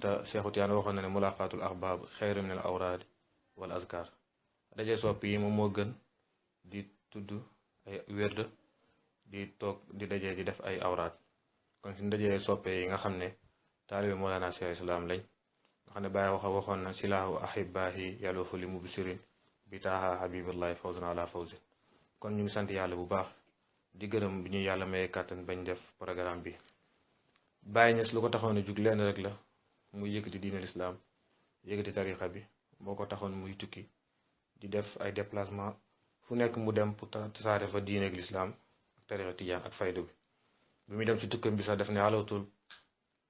te Seexu Tijaan waxoon na ne mulaqaatul ahbaab xayru min al awraad wal azkar daje sopp yi moom moo gën di tudd ay wérd di toog di dajee di def ay awraat kon si dajee soppe yi nga xam ne taalibe Mawlana Cheikh Islam lañ nga xam ne bàyyi waxoon na silaahu ahibaahi yàlla fa li mubsirin bi taaha habibullahi fawzan ala fawzin kon ñu ngi sant yàlla bu baax di gërëm bi ñu yàlla may kàttan bañ def programme bi. Baye Niass lu ko taxoon a jug lenn rek la muy yëkkati diine lislaam yëkkati tarixa bi moo ko taxoon muy tukki di def ay déplacement fu nekk mu dem pour tasaare fa diine ak lislaam ak tarixa tijaan ak faydu bi muy dem ci tukkam bi sax def ne alawtul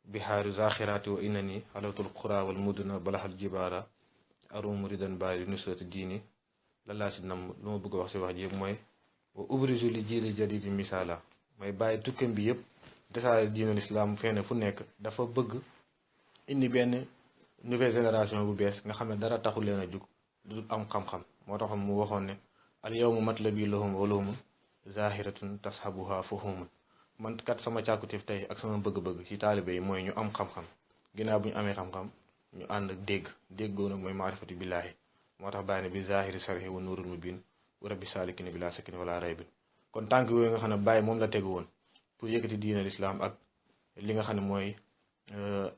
bihaaru zaxiraati wa inna ni alawtul qura wal mudna balaxal jibaara arum ridan baari nusrati diini la laa si nam lu ma bëgg a wax si wax ji yëpp mooy wa ubrisu li jiili jadidi misaala mooy bàyyi tukkam bi yëpp tasaare diine lislaam fenn fu nekk dafa bëgg indi benn nouvelle génération bu bees nga xam ne dara taxul leen a jug du am xam-xam moo tax mu waxoon ne al yawmu matlabi lahum ulumun zahiratun tashabuha fuhumun man kat sama càkkutif tey ak sama bëgg-bëgg ci taalibe yi mooy ñu am xam-xam ginnaaw bu ñu amee xam-xam ñu ànd ak déggoo nag mooy maarifatu billaahi moo tax bàyyi ne bi zahiri sarhi wa nuurul mubin rabbi salikini bi laa sakini wala raybin kon tànk yooyu nga xam ne Baye moom la tegu woon pour yëkkati diine lislaam ak li nga xam ne mooy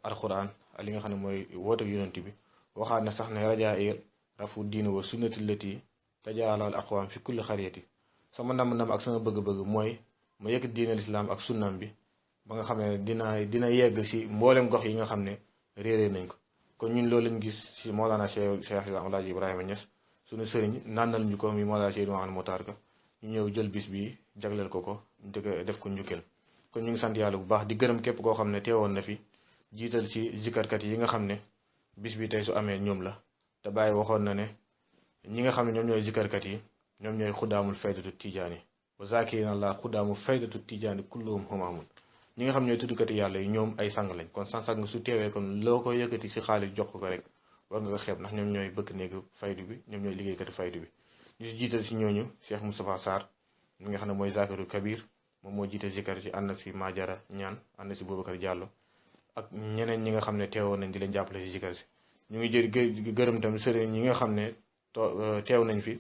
alquran ak li nga xam ne mooy woote yonent bi waxaat na sax ne rajaa i rafu diine wa sunnati lati tajaalal aqwaam fi kulli xariyati sama ndam ak sama bëgg-bëgg mooy ma yëkkati diine lislaam ak sunnam bi ba nga xam ne dina yegg si mboolem gox yi nga xam ne réeree nañ ko kon ñun loolu lañ gis si Mawlana Cheikh Alaaji Ibrahima Niass suñu sëriñ nànnal ñu ko mi Mawlana Cheikh Mouhamadou Mokhtar Ka ñu ñëw jël bis bi jagleel ko def ko njukkeel kon ñu ngi sant yàlla bu baax di gërëm képp koo xam ne teewoon na fi jiital ci zikarkat yi nga xam ne bis bi tey su amee ñoom la te Baye waxoon na ne ñi nga xam ne ñoom ñooy zikarkat yi ñoom ñooy xuddaamul faydatu tijaani wa zaakirina allah xuddaamul faydatu tijaani kulluhum humaamun ñi nga xam ne ñooy tuddkati yàlla yi ñoom ay sang lañ kon sang su teewee kon loo ko yëkkati si xaalis jox ko rek war nga ko xeeb ndax ñoom ñooy bëkk néegu faydu bi ñoom ñooy liggéeykati faydu bi ñu si jiital si ñooñu Cheikh Moustapha Sarr mi nga xam ne mooy Zakiru Kabir moom moo jiite zikar ci ànd si Madiara ñaan ànd si Boubacar Diallo ak ñeneen ñi nga xam ne teewoon nañ di leen jàppale si zikar si ñu ngi gërëm tamit sëriñ ñi nga xam ne teew nañ fi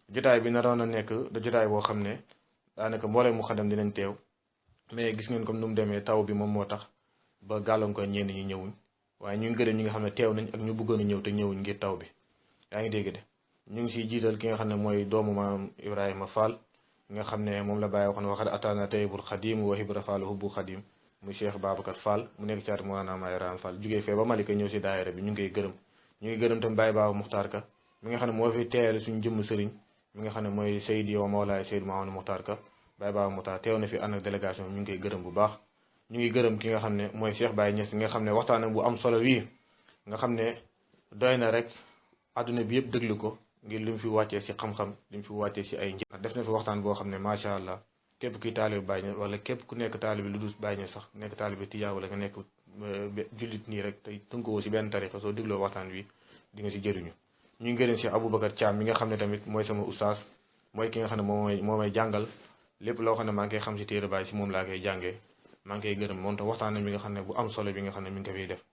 jotaay bi naroon na nekk da jotaay boo xam ne daanaka mbooleem mu xadam dinañ teew mais gis ngeen comme nu mu demee taw bi moom moo tax ba gàllankoor ñenn ñi ñëwuñ waaye ñu ngi gërëm ñi nga xam ne teew nañ ak ñu bëggoon a ñëw te ñëwuñ ngir taw bi yaa ngi dégg de ñu ngi siy jiital ki nga xam ne mooy doomu maam Ibrahima Fall nga xam ne moom la bàyyi waxoon waxat ataana tayyibul xadim wa hibra Fall hubbu xadim muy Cheikh Babacar Fall mu nekk caati Mawlana Maam Ibrahima Fall jugee fee ba Malika ñëw si daayira bi ñu ngi koy gërëm ñu ngi gërëm tamit Baye Baba Muxtaar Ka mi nga xam ne moo fi teeyal suñu jëmm sëriñ mi nga xam ne mooy Seydi wa Mawlaay Seydi Mahamadou Muxtaar Ka Baye Baba Muxtaar teew na fi ànd ak délégation ñu ngi koy gërëm bu baax ñu ngi gërëm ki nga xam ne mooy Cheikh Baye Niass nga xam ne waxtaanam bu am solo wii nga xam ne doy na rek àdduna bi yëpp déglu ko ngir li mu fi wàccee si xam-xam li mu fi wàccee si ay njëriñ def na fi waxtaan boo xam ne macha allah képp kuy taalibe Baye Niass wala képp ku nekk taalibe lu dul Baye Niass sax nekk taalibe tijaan wala nga nekk jullit nii rek tey tënkoo si benn tarixa soo dégloo waxtaan wi di nga si jëriñu ñu ngi gërëm si Aboubacar Thiam mi nga xam ne tamit mooy sama oustaz mooy ki nga xam ne moo may jàngal lépp loo xam ne maa ngi koy xam si téere Baye si moom laa koy jàngee maa ngi koy gërëm moom tam waxtaan mi nga xam ne bu am solo bi nga xam ne mi ngi ko fiy def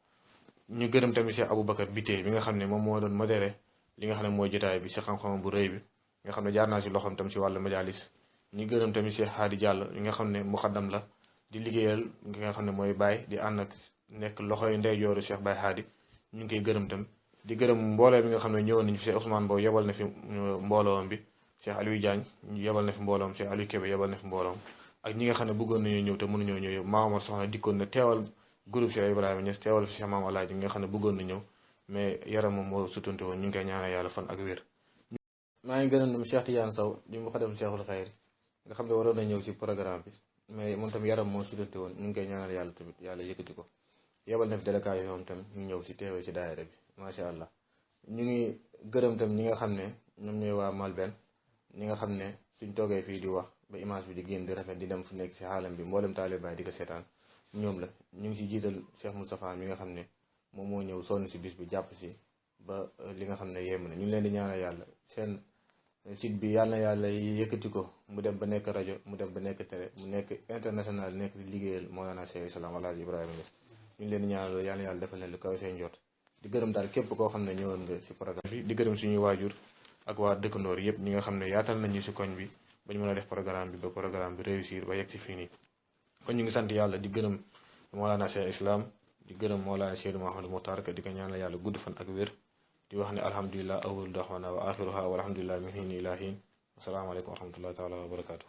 ñu gërëm tamit si Aboubacar Biteye bi nga xam ne moom moo doon modéré li nga xam ne mooy jotaay bi si xam-xam bu rëy bi nga xam ne jaar naa si loxoom tam si wàllu majalis ñu gërëm tamit si Hadi Diallo yi nga xam ne muxaddam la di liggéeyal ki nga xam ne mooy Baye di ànd ak nekk loxoy ndeyjooru Cheikh Baye Hadi ñu ngi koy gërëm tam di gërëm mbooloo bi nga xam ne ñëwoon nañu fi Cheikh Ousmane Mbow yebal na fi mbooloom bi Cheikh Aliou Diagne yebal na fi mbooloom Cheikh Aliou Kébé yebal na fi mbooloom ak ñi nga xam ne bëggoon nañu ñëw te mënuñoo ñëw Maamar Soxna dikkoon na teewal groupe Cheikh Ibrahima Niass teewal fi Cheikh Maam Alaaji nga xam ne bëggoon na ñëw mais yaram moom moo sutante woon ñu ngi koy ñaanal yàlla fan ak wér. maa ngi gërëm dem Cheikh Tidiane Sow di mu xadam Cheikhul Xayri nga xam ne waroon na ñëw si programme bi mais moom tam yaram moo sutante woon ñu ngi koy ñaanal yàlla tamit yàlla yëkkati ko yebal na fi délégation yoom tam ñu ñëw si teewee si daayira bi macha allah ñu ngi gërëm tam ñi nga xam ne ñoom ñooy waa Malben ñi nga xam ne suñ toogee fii di wax ba image bi di génn di rafet di dem fu nekk si xaalam bi mboolem taalibe Baay di ko seetaan ñoom la ñu ngi si jiital Cheikh Moustapha mi nga xam ne moom moo ñëw sonn si bis bi jàpp si ba li nga xam ne yem na ñu ngi leen di ñaanal yàlla seen site bi yàlla na yàlla yëkkati ko mu dem ba nekk rajo mu dem ba nekk télé mu nekk international nekk di liggéeyal Mawlana Cheikh Islam Alaaji Ibrahima Niass ñu ngi leen di ñaanal yàlla na yàlla defal leen lu kaw seen jot di gërëm daal képp koo xam ne ñëwoon nga si programme bi di gërëm suñuy waajur ak waa dëkkandoor yëpp ñi nga xam ne yaatal nañu si koñ bi ba ñu mën a def programme bi ba programme bi réussir ba yegg si fii nii kon ñu ngi sant yàlla di gërëm Mawlana Cheikh Islam di gërëm Mawlana Cheikh Mouhamadou Mokhtar Ka di ko ñaanal yàlla gudd fan ak wér di wax ne alhamdulilah awwalu daxwaana wa axiruha walhamdulilah min hiin ila hiin asalaamaaleykum wa rahmatullahi taala wa barakaatu